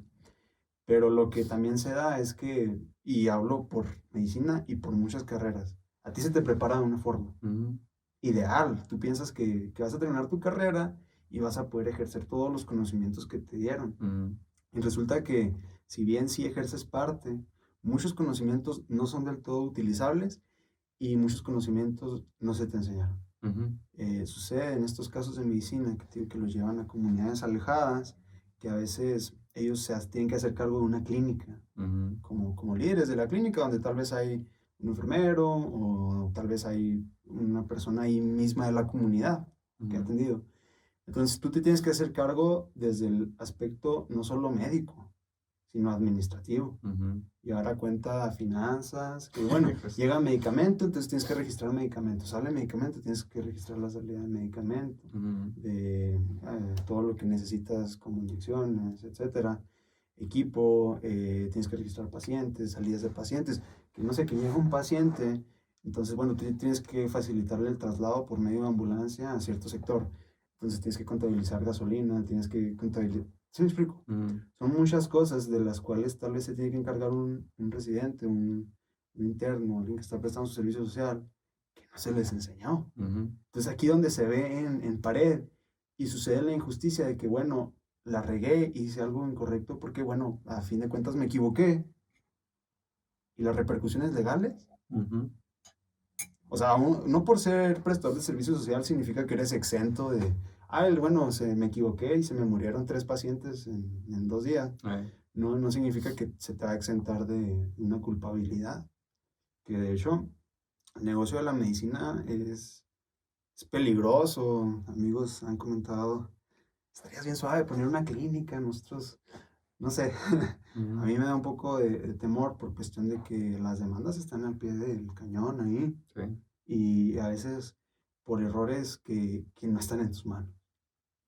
Pero lo que también se da es que, y hablo por medicina y por muchas carreras, a ti se te prepara de una forma mm, ideal. Tú piensas que vas a terminar tu carrera y vas a poder ejercer todos los conocimientos que te dieron. mm, Y resulta que, si bien sí ejerces parte, muchos conocimientos no son del todo utilizables y muchos conocimientos no se te enseñaron. ujú, Sucede en estos casos de medicina que los llevan a comunidades alejadas, que a veces ellos tienen que hacer cargo de una clínica, ujú, como líderes de la clínica, donde tal vez hay un enfermero o tal vez hay una persona ahí misma de la comunidad que ha ujú, atendido. Entonces tú te tienes que hacer cargo desde el aspecto no solo médico, sino administrativo. ujú. Llevar a cuenta finanzas, que bueno, Pues, llega medicamento, entonces tienes que registrar medicamento. Sale medicamento, tienes que registrar la salida de medicamento, ujú, de todo lo que necesitas como inyecciones, etcétera. Equipo, tienes que registrar pacientes, salidas de pacientes. Que no sé, que llega un paciente, entonces bueno, tú tienes que facilitarle el traslado por medio de ambulancia a cierto sector. Entonces tienes que contabilizar gasolina, tienes que contabilizar. ¿Sí me explico? mm, Son muchas cosas de las cuales tal vez se tiene que encargar un residente, un interno, alguien que está prestando su servicio social, que no se les enseñó. ujú, Entonces aquí donde se ve en pared y sucede la injusticia de que, bueno, la regué, hice algo incorrecto porque, bueno, a fin de cuentas me equivoqué y las repercusiones legales. ujú, O sea, no por ser prestador de servicio social significa que eres exento de, bueno, me equivoqué y se me murieron 3 pacientes en 2 días. eh, No significa que se te va a exentar de una culpabilidad. Que de hecho, el negocio de la medicina es peligroso. Amigos han comentado, estarías bien suave poner una clínica. Nosotros no sé, a Ujú, mí me da un poco de temor por cuestión de que las demandas están al pie del cañón ahí sí, y a veces por errores que no están en tus manos.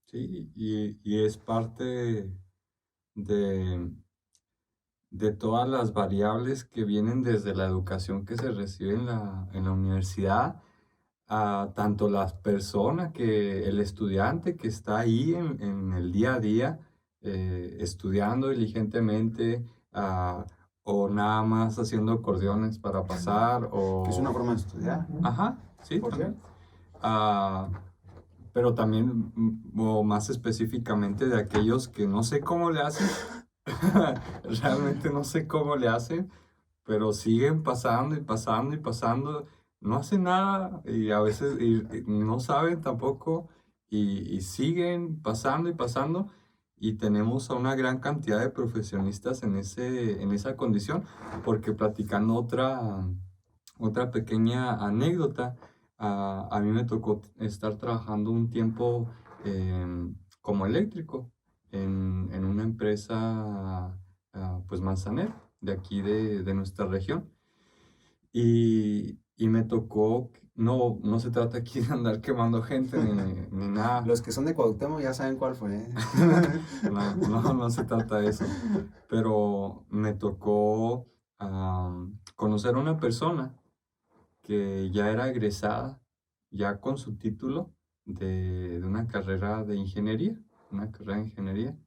sí, y es parte de, de todas las variables que vienen desde la educación que se recibe en la universidad, a tanto las personas que el estudiante que está ahí en el día a día, estudiando diligentemente, o nada más haciendo acordeones para pasar, Que es una o... forma de estudiar, Ajá, sí, por también. cierto. Ah, pero también, o más específicamente de aquellos que no sé cómo le hacen, realmente no sé cómo le hacen, pero siguen pasando y pasando y pasando, no hacen nada y a veces y no saben tampoco y siguen pasando y pasando y tenemos a una gran cantidad de profesionistas en esa condición, porque platicando otra pequeña anécdota, a mí me tocó estar trabajando un tiempo como eléctrico en una empresa pues manzanera de aquí de nuestra región. Y me tocó, no se trata aquí de andar quemando gente ni nada, Los que son de Cuauhtémoc ya saben cuál fue. no se trata de eso, pero me tocó conocer a una persona que ya era egresada, ya con su título de una carrera de ingeniería, una carrera de ingeniería.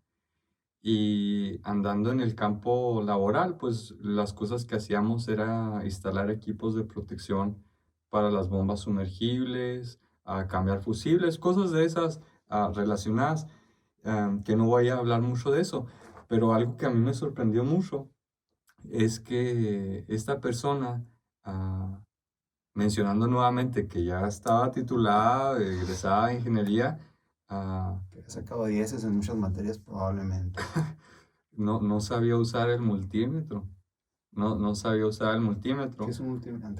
Y andando en el campo laboral, pues las cosas que hacíamos era instalar equipos de protección para las bombas sumergibles, a cambiar fusibles, cosas de esas relacionadas, que no voy a hablar mucho de eso, pero algo que a mí me sorprendió mucho es que esta persona, ah, mencionando nuevamente que ya estaba titulada, egresada de ingeniería, ah, Que ha sacado dieces en muchas materias probablemente. no sabía usar el multímetro. No sabía usar el ¿Qué multímetro. es un multímetro?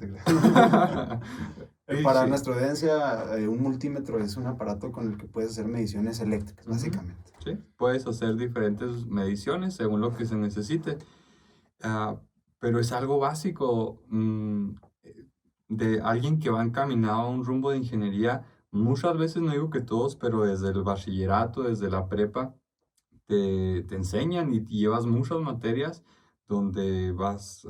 Para Dije, nuestra audiencia, un multímetro es un aparato con el que puedes hacer mediciones eléctricas, ujú, básicamente. sí, puedes hacer diferentes mediciones según lo que se necesite. Ah, pero es algo básico, de alguien que va encaminado a un rumbo de ingeniería. Muchas veces, no digo que todos, pero desde el bachillerato, desde la prepa, te enseñan y te llevas muchas materias donde vas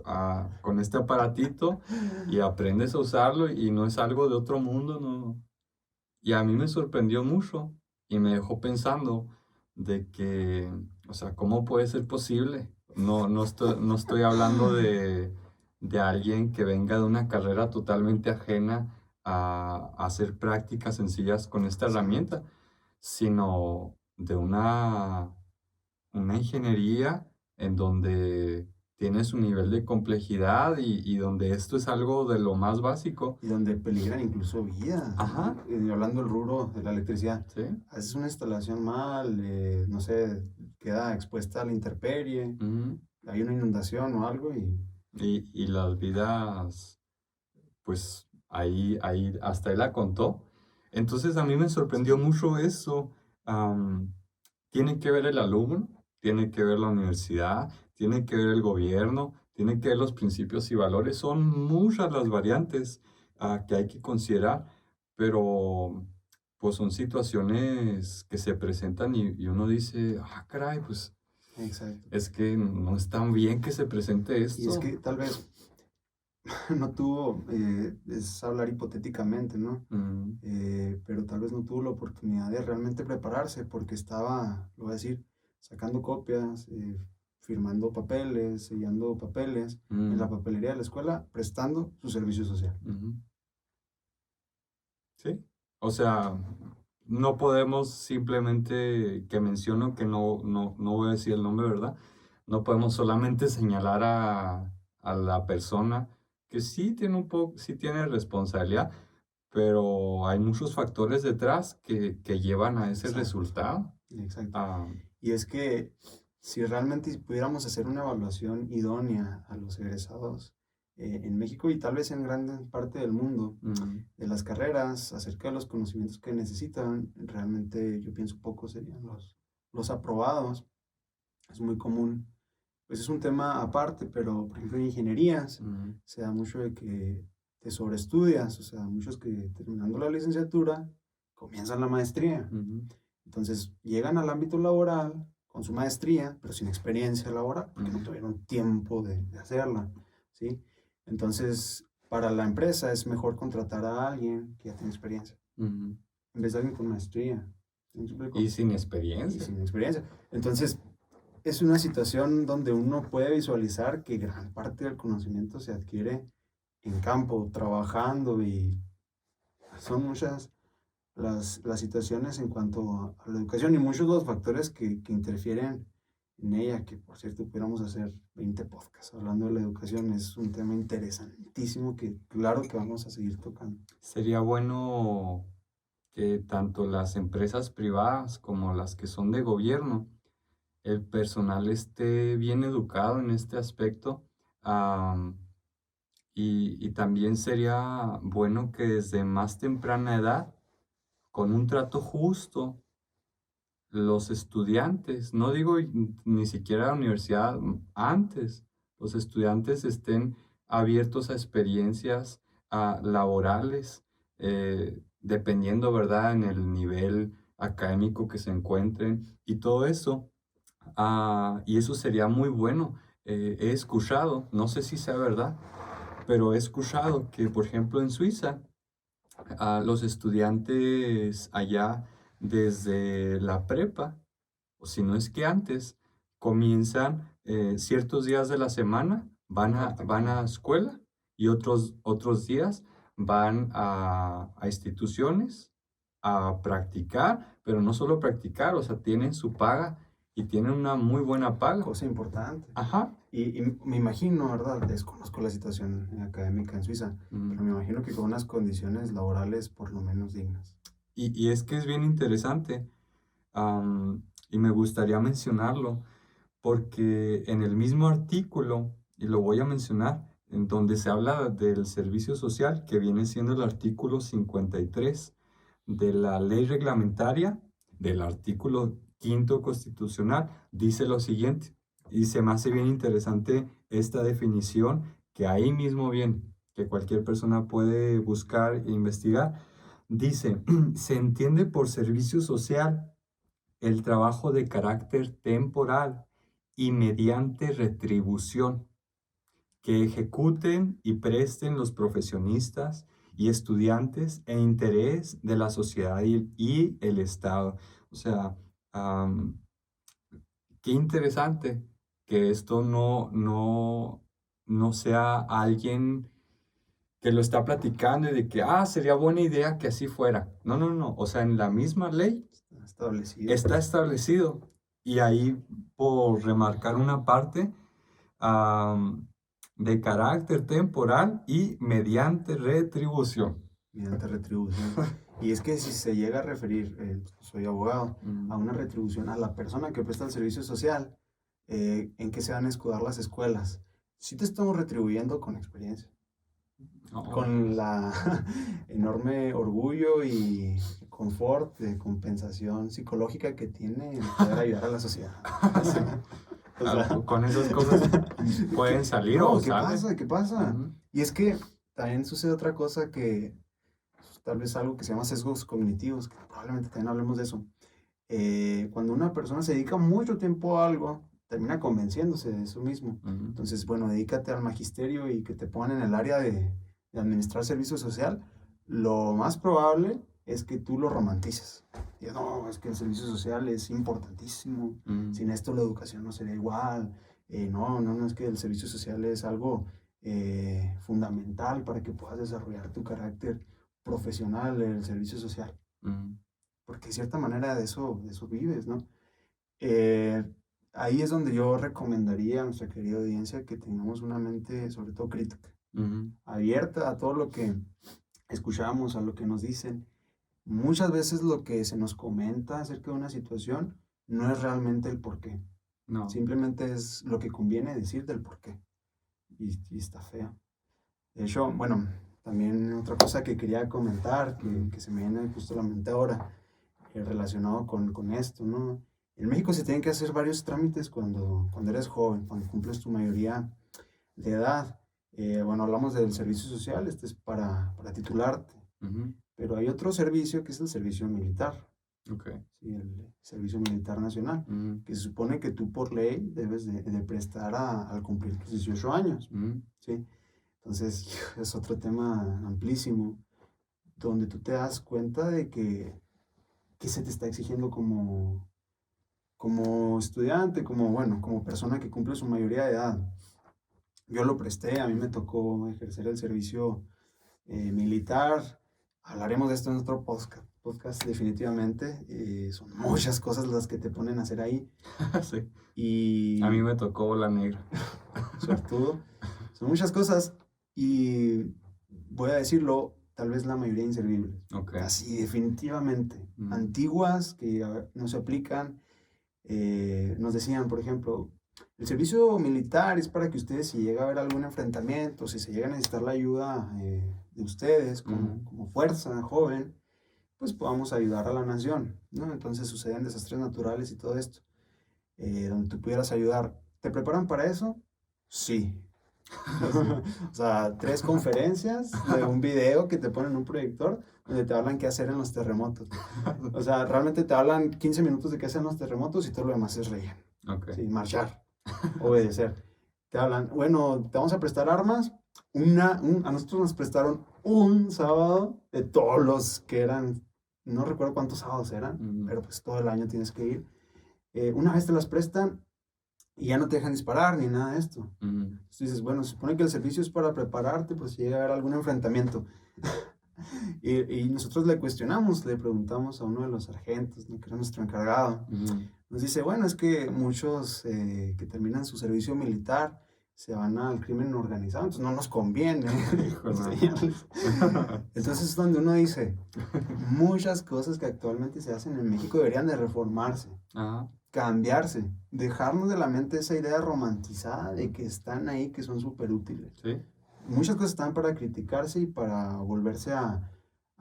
con este aparatito y aprendes a usarlo y no es algo de otro mundo, no. Y a mí me sorprendió mucho y me dejó pensando de que, o sea, ¿cómo puede ser posible? No estoy hablando de alguien que venga de una carrera totalmente ajena a hacer prácticas sencillas con esta Exacto. herramienta, sino de una ingeniería en donde tiene su nivel de complejidad y donde esto es algo de lo más básico. Y donde peligran incluso vidas, Ajá, ¿no? Hablando del rubro de la electricidad, sí. haces una instalación mal, no sé, queda expuesta a la intemperie, Ujú. hay una inundación o algo y Y las vidas, pues ahí, hasta él la contó. Entonces a mí me sorprendió sí, mucho eso. Am, Tiene que ver el alumno, tiene que ver la universidad, tiene que ver el gobierno, tiene que ver los principios y valores. Son muchas las variantes que hay que considerar, pero pues son situaciones que se presentan y uno dice, caray, pues exacto. es que no es tan bien que se presente Y es esto. que tal vez no tuvo, es hablar hipotéticamente, ¿no? Mm, Pero tal vez no tuvo la oportunidad de realmente prepararse porque estaba, lo voy a decir, sacando copias, firmando papeles, sellando papeles en la mm, papelería de la escuela, prestando su servicio social. ujú. Sí, o sea, no podemos simplemente, que menciono que no voy a decir el nombre, ¿verdad? No podemos solamente señalar a la persona que sí tiene sí tiene responsabilidad, pero hay muchos factores detrás que llevan a ese Exacto, resultado. exacto. Ah, Y es que si realmente pudiéramos hacer una evaluación idónea a los egresados en México y tal vez en gran parte del mundo mm, de las carreras acerca de los conocimientos que necesitan, realmente yo pienso pocos serían los aprobados. es muy común. Pues es un tema aparte, pero por ejemplo en ingenierías Ujú, se da mucho de que te sobreestudias, o sea, muchos que terminando la licenciatura comienzan la maestría. ujú, Entonces llegan al ámbito laboral con su maestría, pero sin experiencia laboral, porque no ujú, tuvieron tiempo de hacerla, ¿sí? Entonces, para la empresa es mejor contratar a alguien que ya tiene experiencia, ujú. en vez de alguien con maestría. ¿Sí me explico? Y sin Y experiencia. sin experiencia. Entonces, es una situación donde uno puede visualizar que gran parte del conocimiento se adquiere en campo, trabajando, y son muchas las situaciones en cuanto a la educación y muchos de los factores que interfieren en ella, que por cierto pudiéramos hacer 20 podcasts hablando de la educación. Es un tema interesantísimo que claro que vamos a seguir tocando. Sería bueno que tanto las empresas privadas como las que son de gobierno, el personal esté bien educado en este aspecto. am, y también sería bueno que desde más temprana edad, con un trato justo, los estudiantes, no digo ni siquiera la universidad, antes, los estudiantes estén abiertos a experiencias laborales, dependiendo, ¿verdad?, en el nivel académico que se encuentren y todo eso. Y eso sería muy bueno. He escuchado, no sé si sea verdad, pero he escuchado que, por ejemplo, en Suiza, los estudiantes allá desde la prepa, o si no es que antes, comienzan ciertos días de la semana, van Practicar. a escuela y otros días van a instituciones a practicar, pero no solo practicar, o sea, tienen su paga y tienen una muy buena paga. Cosa importante. Ajá. Y me imagino, ¿verdad? Desconozco la situación académica en Suiza, pero Mm. me imagino que con unas condiciones laborales por lo menos dignas. Y es que es bien interesante, y me gustaría mencionarlo, porque en el mismo artículo, y lo voy a mencionar, en donde se habla del servicio social, que viene siendo el artículo 53 de la ley reglamentaria, del artículo quinto constitucional, dice lo siguiente, y se me hace bien interesante esta definición que ahí mismo viene, que cualquier persona puede buscar e investigar. Dice, se entiende por servicio social el trabajo de carácter temporal y mediante retribución que ejecuten y presten los profesionistas y estudiantes en interés de la sociedad y el Estado. O sea, am, qué interesante que esto no sea alguien que lo está platicando y de que, sería buena idea que así fuera. No, no, no. O sea, en la misma ley Está establecido. está establecido. Y ahí, por remarcar una parte, am, de carácter temporal y mediante retribución. Mediante retribución. Y es que si se llega a referir, soy abogado, a Mm, una retribución a la persona que presta el servicio social, ¿en qué se van a escudar las escuelas? Sí te estamos retribuyendo con experiencia, no, con la enorme orgullo y confort de compensación psicológica que tiene el poder ayudar a la sociedad. sí. O sea, Con esas cosas pueden salir o no, ¿qué salen. pasa? ¿Qué pasa? Ujú, Y es que también sucede otra cosa que tal vez algo que se llama sesgos cognitivos, que probablemente también hablemos de eso. Cuando una persona se dedica mucho tiempo a algo, termina convenciéndose de eso mismo. ujú, Entonces, bueno, dedícate al magisterio y que te pongan en el área de administrar servicio social. Lo más probable es que tú lo romantices. Digas, no, es que el servicio social es importantísimo. ujú, Sin esto la educación no sería igual. No, es que el servicio social es algo fundamental para que puedas desarrollar tu carácter profesional en el servicio social, ujú, porque de cierta manera de eso vives, ¿no? Eh, Ahí es donde yo recomendaría a nuestra querida audiencia que tengamos una mente sobre todo crítica, ujú. abierta a todo lo que escuchamos, a lo que nos dicen. Muchas veces lo que se nos comenta acerca de una situación no es realmente el porqué, No. simplemente es lo que conviene decir del porqué, y está feo. De hecho, bueno, también otra cosa que quería comentar, Ujú, que se me viene justo a la mente ahora, relacionado con esto, ¿no? En México se tienen que hacer varios trámites cuando eres joven, cuando cumples tu mayoría de edad. Bueno, hablamos del servicio social, este es para titularte, Ujú. pero hay otro servicio que es el servicio militar, Ok. ¿sí? El servicio militar nacional, Mm, que se supone que tú por ley debes de prestar al cumplir tus 18 años, mm, ¿sí? Entonces, es otro tema amplísimo, donde tú te das cuenta de que se te está exigiendo como estudiante, como persona que cumple su mayoría de edad. Yo lo presté, a mí me tocó ejercer el servicio militar. Hablaremos de esto en otro podcast definitivamente. Son muchas cosas las que te ponen a hacer ahí sí. A mí y me tocó la negra. suertudo. Son muchas cosas y voy a decirlo, tal vez la mayoría inservibles. Ok. Así, definitivamente. Mm, Antiguas que no se aplican. Nos decían, por ejemplo, el servicio militar es para que ustedes, si llega a haber algún enfrentamiento, si se llega a necesitar la ayuda de ustedes ujú, como fuerza joven, pues podamos ayudar a la nación, ¿no? Entonces suceden desastres naturales y todo esto, donde tú pudieras ayudar. ¿Te preparan para eso? Sí. sí. O sea, 3 conferencias de un video que te ponen en un proyector donde te hablan qué hacer en los terremotos. O sea, realmente te hablan 15 minutos de qué hacer en los terremotos y todo lo demás es relleno. Ok. Sí, marchar, obedecer. Te hablan, bueno, te vamos a prestar armas. A nosotros nos prestaron un sábado de todos los que eran, no recuerdo cuántos sábados eran, Mm, pero pues todo el año tienes que ir. Una vez te las prestan y ya no te dejan disparar ni nada de esto. mm, Entonces dices, bueno, se supone que el servicio es para prepararte, pues si llega a haber algún enfrentamiento. Y nosotros le cuestionamos, le preguntamos a uno de los sargentos, ¿no? Que era nuestro encargado. mm. Nos dice, bueno, es que muchos que terminan su servicio militar se van al crimen organizado, entonces no nos conviene Híjole. enseñarles. Entonces es donde uno dice, muchas cosas que actualmente se hacen en México deberían de reformarse, Ajá. cambiarse, dejarnos de la mente esa idea romantizada de que están ahí, que son súper útiles. Sí. Muchas cosas están para criticarse y para volverse a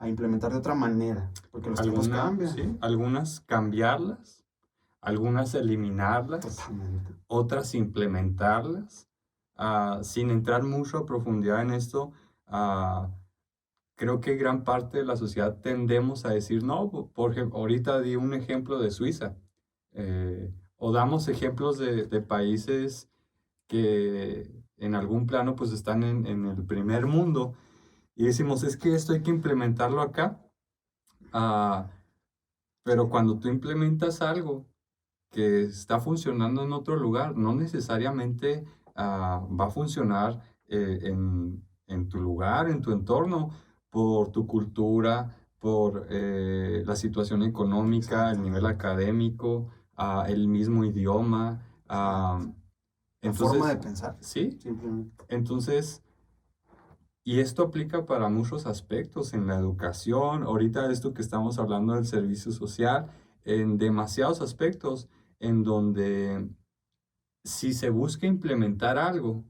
implementar de otra manera, porque los tiempos cambian. Sí, algunas cambiarlas, algunas eliminarlas, Totalmente. otras implementarlas. Sin entrar mucho a profundidad en esto, ah, creo que gran parte de la sociedad tendemos a decir, no, por ejemplo, ahorita di un ejemplo de Suiza, o damos ejemplos de países que en algún plano pues están en el primer mundo y decimos, es que esto hay que implementarlo acá, ah, pero cuando tú implementas algo que está funcionando en otro lugar, no necesariamente va a funcionar en tu lugar, en tu entorno, por tu cultura, por la situación económica, el nivel Exactamente. académico, el mismo idioma. Exacto. La forma de Entonces, pensar, sí, simplemente. entonces, y esto aplica para muchos aspectos en la educación, ahorita esto que estamos hablando del servicio social, en demasiados aspectos en donde si se busca implementar algo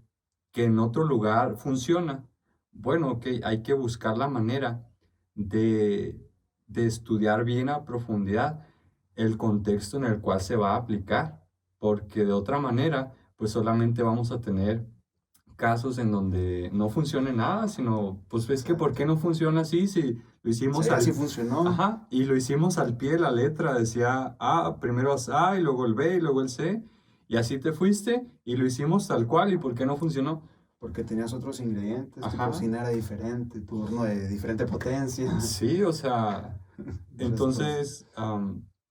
que en otro lugar funciona, bueno, ok, hay que buscar la manera de, de estudiar bien a profundidad el contexto en el cual se va a aplicar, porque de otra manera, pues solamente vamos a tener casos en donde no funcione nada, sino, pues es que ¿por Exacto. qué no funciona así si lo Sí, hicimos así al... funcionó. Ajá, y lo hicimos al pie de la letra, decía A, primero A y luego el B y luego el C, y así te fuiste y lo hicimos tal cual, ¿y por qué no funcionó? Porque tenías otros ingredientes, tu Ajá, cocina era diferente, tu horno de diferente potencia, sí, o sea, muchas cosas. entonces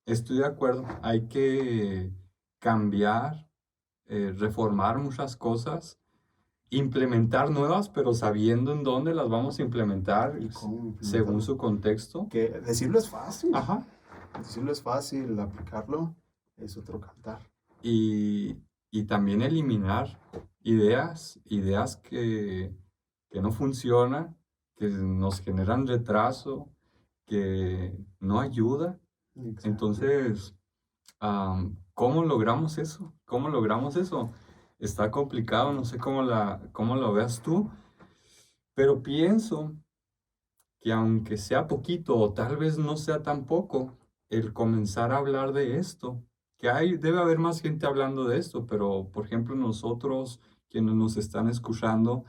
estoy de acuerdo, hay que cambiar, reformar muchas cosas, implementar nuevas, pero sabiendo en dónde las vamos a implementar Y cómo según implementarlo. su contexto. Que decirlo es fácil, Ajá. decirlo es fácil, aplicarlo es otro cantar. Y, y también eliminar ideas que no funcionan, que nos generan retraso, que no ayuda. Exacto. Entonces, ¿cómo logramos eso? ¿Cómo logramos eso? Está complicado, no sé cómo lo veas tú, pero pienso que aunque sea poquito o tal vez no sea tan poco, el comenzar a hablar de esto, debe haber más gente hablando de esto, pero por ejemplo nosotros, quienes nos están escuchando,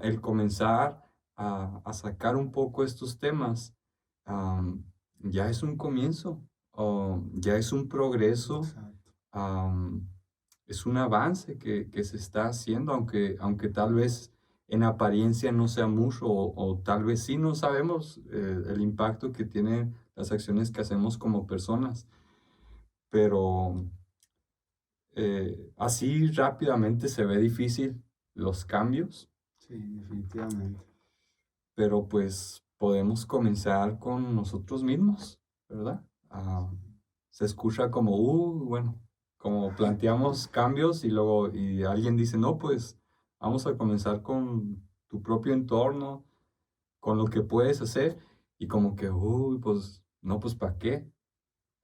el comenzar a sacar un poco estos temas, am, ya es un comienzo, o ya es un progreso, Exacto. am, es un avance que se está haciendo, aunque tal vez en apariencia no sea mucho, o tal vez sí no sabemos el impacto que tienen las acciones que hacemos como personas, pero así rápidamente se ve difícil los cambios, Sí, definitivamente. pero pues podemos comenzar con nosotros mismos, ¿verdad? Se escucha como, bueno, como planteamos cambios y luego y alguien dice, no, pues vamos a comenzar con tu propio entorno, con lo que puedes hacer y como que, pues no, pues ¿para qué?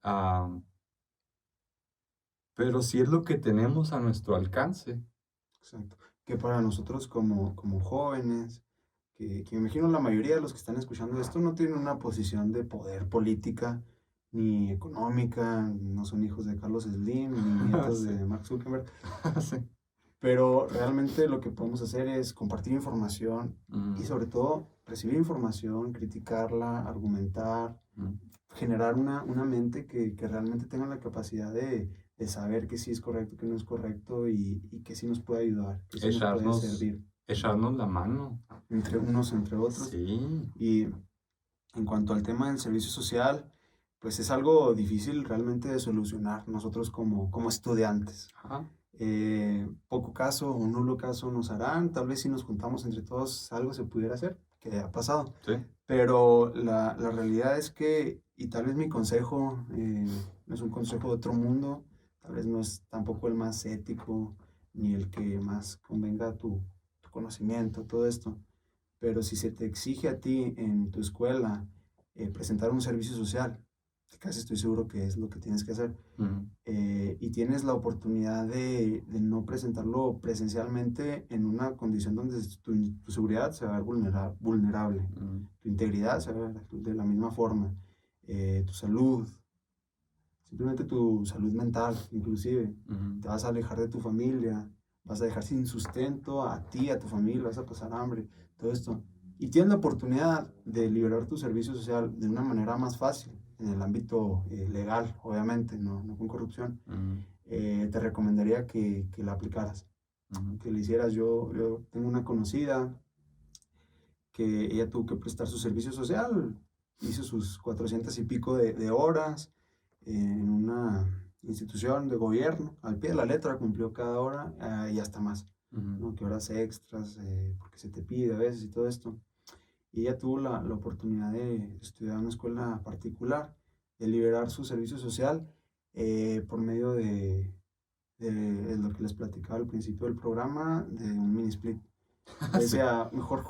Ah, pero si es lo que tenemos a nuestro alcance. Exacto. Que para nosotros como jóvenes, que me imagino la mayoría de los que están escuchando esto no tienen una posición de poder política ni económica, no son hijos de Carlos Slim ni nietos Sí. de Mark Zuckerberg, Sí. pero realmente lo que podemos hacer es compartir información y Mm, sobre todo recibir información, criticarla, argumentar, mm. generar una mente que realmente tenga la capacidad de saber que sí es correcto, que no es correcto y que sí nos puede ayudar, que sí nos puede Echarnos, servir echarnos la mano. entre unos, entre otros. Sí. Y en cuanto al tema del servicio social, pues es algo difícil realmente de solucionar nosotros como estudiantes. Ajá. Poco caso o nulo caso nos harán, tal vez si nos juntamos entre todos algo se pudiera hacer, que ha pasado. Sí. Pero la realidad es que, y tal vez mi consejo no es un consejo de otro mundo, tal vez no es tampoco el más ético ni el que más convenga a tu conocimiento, todo esto, pero si se te exige a ti en tu escuela presentar un servicio social, que casi estoy seguro que es lo que tienes que hacer, Mm, y tienes la oportunidad de no presentarlo presencialmente en una condición donde tu seguridad se va a ver vulnerable, mm, tu integridad se va a ver de la misma forma, tu salud, simplemente tu salud mental, inclusive, mm, te vas a alejar de tu familia, vas a dejar sin sustento a ti, a tu familia, vas a pasar hambre, todo esto. Y tienes la oportunidad de liberar tu servicio social de una manera más fácil, en el ámbito legal, obviamente, no con corrupción. mm, Te recomendaría que la aplicaras, mm, que le hicieras. Yo tengo una conocida que ella tuvo que prestar su servicio social, hizo sus 400 y pico de horas en una institución de gobierno, al pie de la letra cumplió cada hora y hasta más, mm, ¿no? Que horas extras, porque se te pide a veces y todo esto. Y ella tuvo la oportunidad de estudiar en una escuela particular, de liberar su servicio social por medio de lo que les platicaba al principio del programa, de un mini split. Le Sí. decía, mejor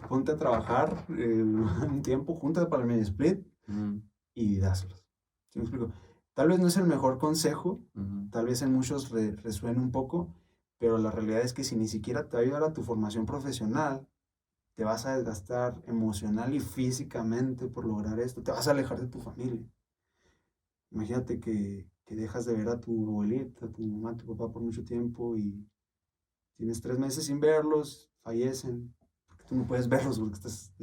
ponte a trabajar un tiempo, júntate para el mini split Mm, y dáselos. ¿Sí me explico? Tal vez no es el mejor consejo, mm, tal vez en muchos resuene un poco, pero la realidad es que si ni siquiera te va a ayudar a tu formación profesional, te vas a desgastar emocional y físicamente por lograr esto, te vas a alejar de tu familia. Imagínate que dejas de ver a tu abuelita, a tu mamá, a tu papá por mucho tiempo y tienes 3 meses sin verlos, fallecen, porque tú no puedes verlos porque estás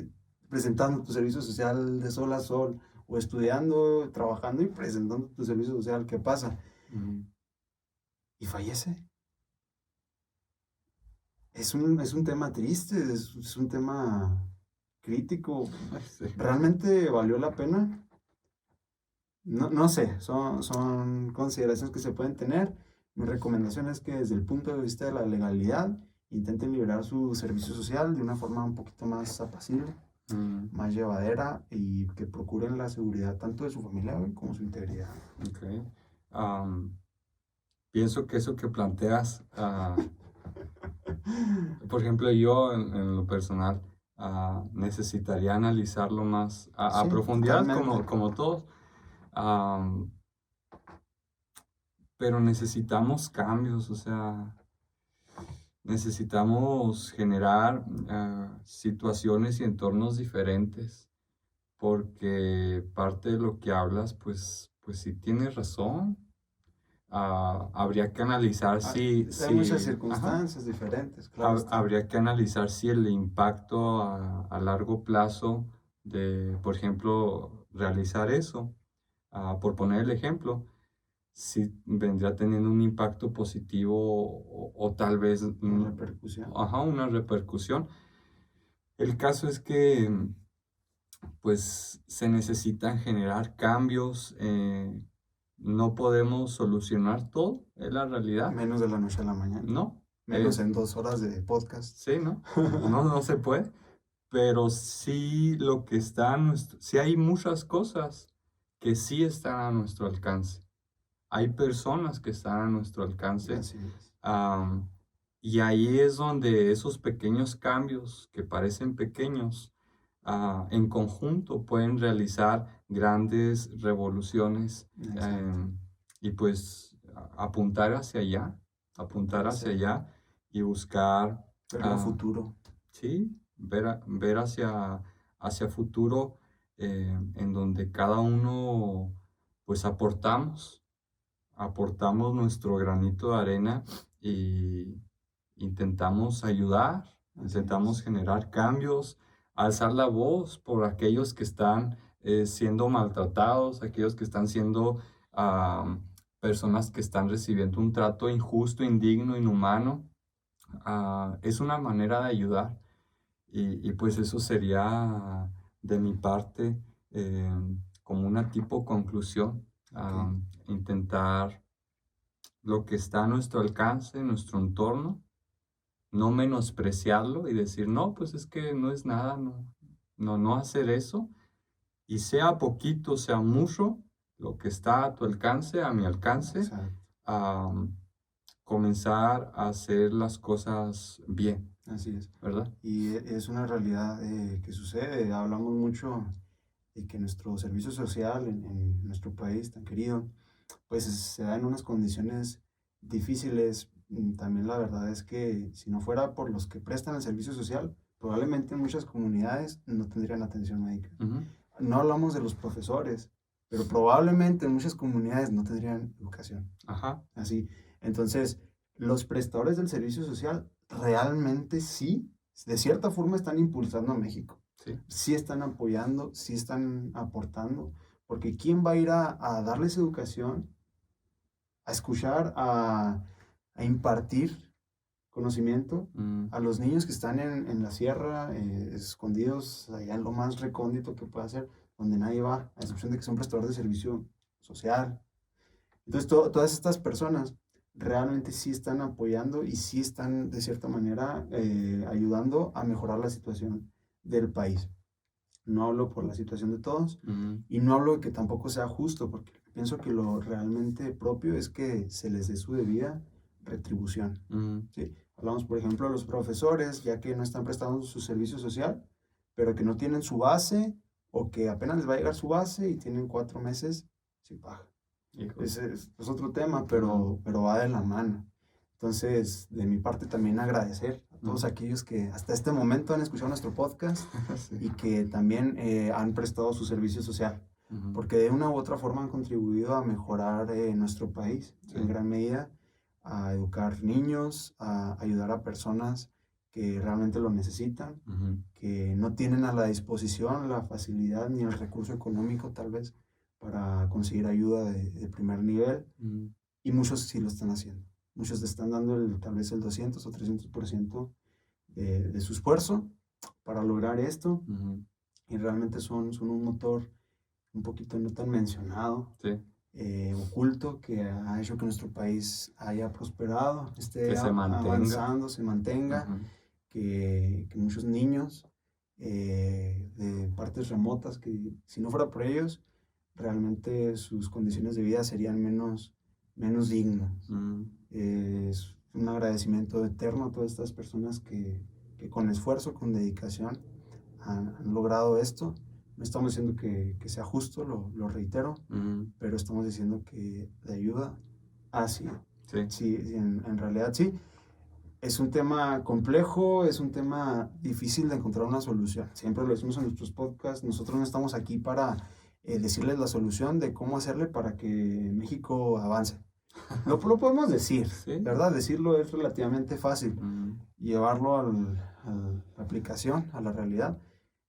presentando tu servicio social de sol a sol, o estudiando, trabajando y presentando tu servicio social. ¿Qué pasa? mm. Y fallece. Es un tema triste, es un tema crítico. Sí. ¿Realmente valió la pena? No sé, son consideraciones que se pueden tener. Mi recomendación es que desde el punto de vista de la legalidad intenten liberar su servicio social de una forma un poquito más apacible, Mm, más llevadera y que procuren la seguridad tanto de su familia como su integridad. ok. Am, Pienso que eso que planteas, por ejemplo, yo en lo personal necesitaría analizarlo más a Sí, profundidad totalmente. como todos, am, pero necesitamos cambios, o sea, necesitamos generar situaciones y entornos diferentes, porque parte de lo que hablas, pues sí tienes razón. habría que analizar Hay muchas ajá, circunstancias diferentes, claro está. habría que analizar si el impacto a largo plazo de, por ejemplo, realizar eso, por poner el ejemplo, si vendría teniendo un impacto positivo o tal vez, Una repercusión. ajá, una repercusión. El caso es que, pues, se necesitan generar cambios, no podemos solucionar todo, es la realidad, Menos de la noche a la mañana. ¿no? Menos en 2 horas de podcast. Sí, ¿no? No, no se puede, pero sí lo que está a nuestro, sí hay muchas cosas que sí están a nuestro alcance. Hay personas que están a nuestro alcance, Así es. y ahí es donde esos pequeños cambios que parecen pequeños, en conjunto pueden realizar grandes revoluciones, Exacto. y pues apuntar apuntar Debe hacia ser. allá y buscar, Verlo a futuro. sí, ver hacia futuro, en donde cada uno pues aportamos nuestro granito de arena y intentamos ayudar, Así intentamos es. generar cambios, alzar la voz por aquellos que están siendo maltratados, aquellos que están siendo personas que están recibiendo un trato injusto, indigno, inhumano. Es una manera de ayudar y pues eso sería de mi parte, eh, como una tipo conclusión, Ok. intentar lo que está a nuestro alcance, en nuestro entorno, no menospreciarlo y decir, no, pues es que no es nada, no hacer eso, y sea poquito, sea mucho, lo que está a tu alcance, a mi alcance, Exacto. am, comenzar a hacer las cosas bien, Así es. ¿verdad? Y es una realidad que sucede. Hablamos mucho de que nuestro servicio social en nuestro país tan querido, pues se da en unas condiciones difíciles. También la verdad es que si no fuera por los que prestan el servicio social, probablemente en muchas comunidades no tendrían atención médica. Ujú. No hablamos de los profesores, pero probablemente en muchas comunidades no tendrían educación. Ajá, Así. Entonces, los prestadores del servicio social realmente sí, de cierta forma están impulsando a México. sí. Sí están apoyando, sí están aportando, porque ¿quién va a ir a darles educación, a escuchar, a impartir conocimiento Mm, a los niños que están en la sierra, escondidos allá en lo más recóndito que pueda ser, donde nadie va, a excepción de que son prestadores de servicio social? Entonces, todas estas personas realmente sí están apoyando y sí están, de cierta manera, ayudando a mejorar la situación del país. No hablo por la situación de todos mm, y no hablo de que tampoco sea justo, porque pienso que lo realmente propio es que se les dé su debida retribución. mm, ¿Sí? Hablamos, por ejemplo, de los profesores, ya que no están prestando su servicio social, pero que no tienen su base o que apenas les va a llegar su base y tienen 4 meses sin paga. híjole. Es otro tema, Mm, pero va de la mano. Entonces, de mi parte también agradecer a todos mm. aquellos que hasta este momento han escuchado nuestro podcast Sí. y que también han prestado su servicio social, Ujú. porque de una u otra forma han contribuido a mejorar nuestro país Sí. en gran medida, a educar niños, a ayudar a personas que realmente lo necesitan, Ujú. que no tienen a la disposición la facilidad ni el recurso económico tal vez para conseguir ayuda de primer nivel, Mm, y muchos sí lo están haciendo. Muchos le están dando tal vez el 200 o 300% de su esfuerzo para lograr esto, ujú. y realmente son un motor un poquito no tan mencionado, Sí, oculto, que ha hecho que nuestro país haya prosperado, esté que se mantenga. avanzando, se mantenga, Ujú. que muchos niños de partes remotas, que si no fuera por ellos, realmente sus condiciones de vida serían menos dignas. Mm, Es un agradecimiento eterno a todas estas personas que con esfuerzo, con dedicación, han logrado esto. No estamos diciendo que sea justo, lo reitero, mm, pero estamos diciendo que de ayuda así. sí, Sí, sí, en realidad sí. Es un tema complejo, es un tema difícil de encontrar una solución. Siempre lo decimos en nuestros podcasts, nosotros no estamos aquí para decirles la solución de cómo hacerle para que México avance. Lo podemos decir, Sí. ¿verdad? Decirlo es relativamente fácil. Ujú. Llevarlo a la aplicación, a la realidad,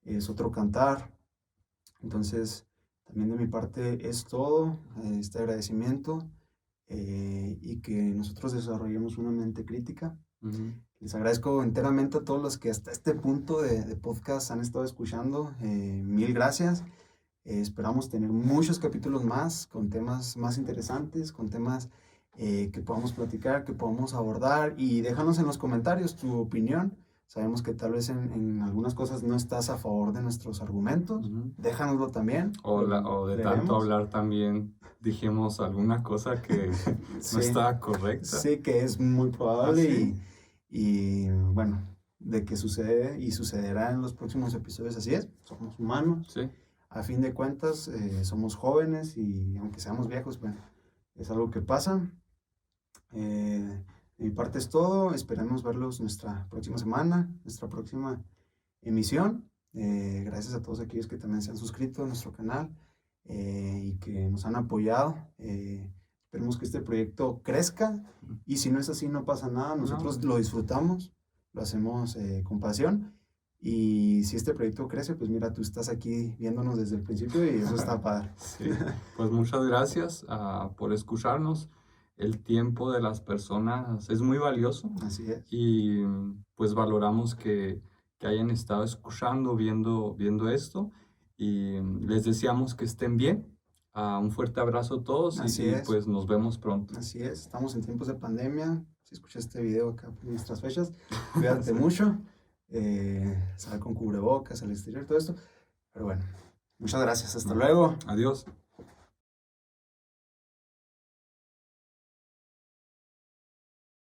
es otro cantar. Entonces, también de mi parte es todo, este agradecimiento y que nosotros desarrollemos una mente crítica. Ujú. Les agradezco enteramente a todos los que hasta este punto de podcast han estado escuchando. Mil gracias. Esperamos tener muchos capítulos más con temas más interesantes, con temas que podamos platicar, que podamos abordar y déjanos en los comentarios tu opinión. Sabemos que tal vez en algunas cosas no estás a favor de nuestros argumentos. Ujú. Déjanoslo también. O de tanto hablar también dijimos alguna cosa que no Sí, estaba correcta. sí que es muy probable ¿Ah, sí? y bueno, de que sucede y sucederá en los próximos episodios. Así es, somos humanos. Sí. A fin de cuentas, somos jóvenes y aunque seamos viejos, bueno, es algo que pasa. De mi parte es todo. Esperemos verlos nuestra próxima semana, nuestra próxima emisión. Gracias a todos aquellos que también se han suscrito a nuestro canal y que nos han apoyado. Esperemos que este proyecto crezca y si no es así, no pasa nada. Nosotros lo disfrutamos, lo hacemos con pasión. Y si este proyecto crece, pues mira, tú estás aquí viéndonos desde el principio y eso está padre. Sí, pues muchas gracias por escucharnos. El tiempo de las personas es muy valioso Así es. y pues valoramos que hayan estado escuchando, viendo esto y les deseamos que estén bien. Un fuerte abrazo a todos Así y es. pues nos vemos pronto. Así es, estamos en tiempos de pandemia. Si escuchas este video acá por nuestras fechas, cuídate mucho. Sal con cubrebocas al exterior, todo esto. Pero bueno, muchas gracias. Hasta luego. Adiós.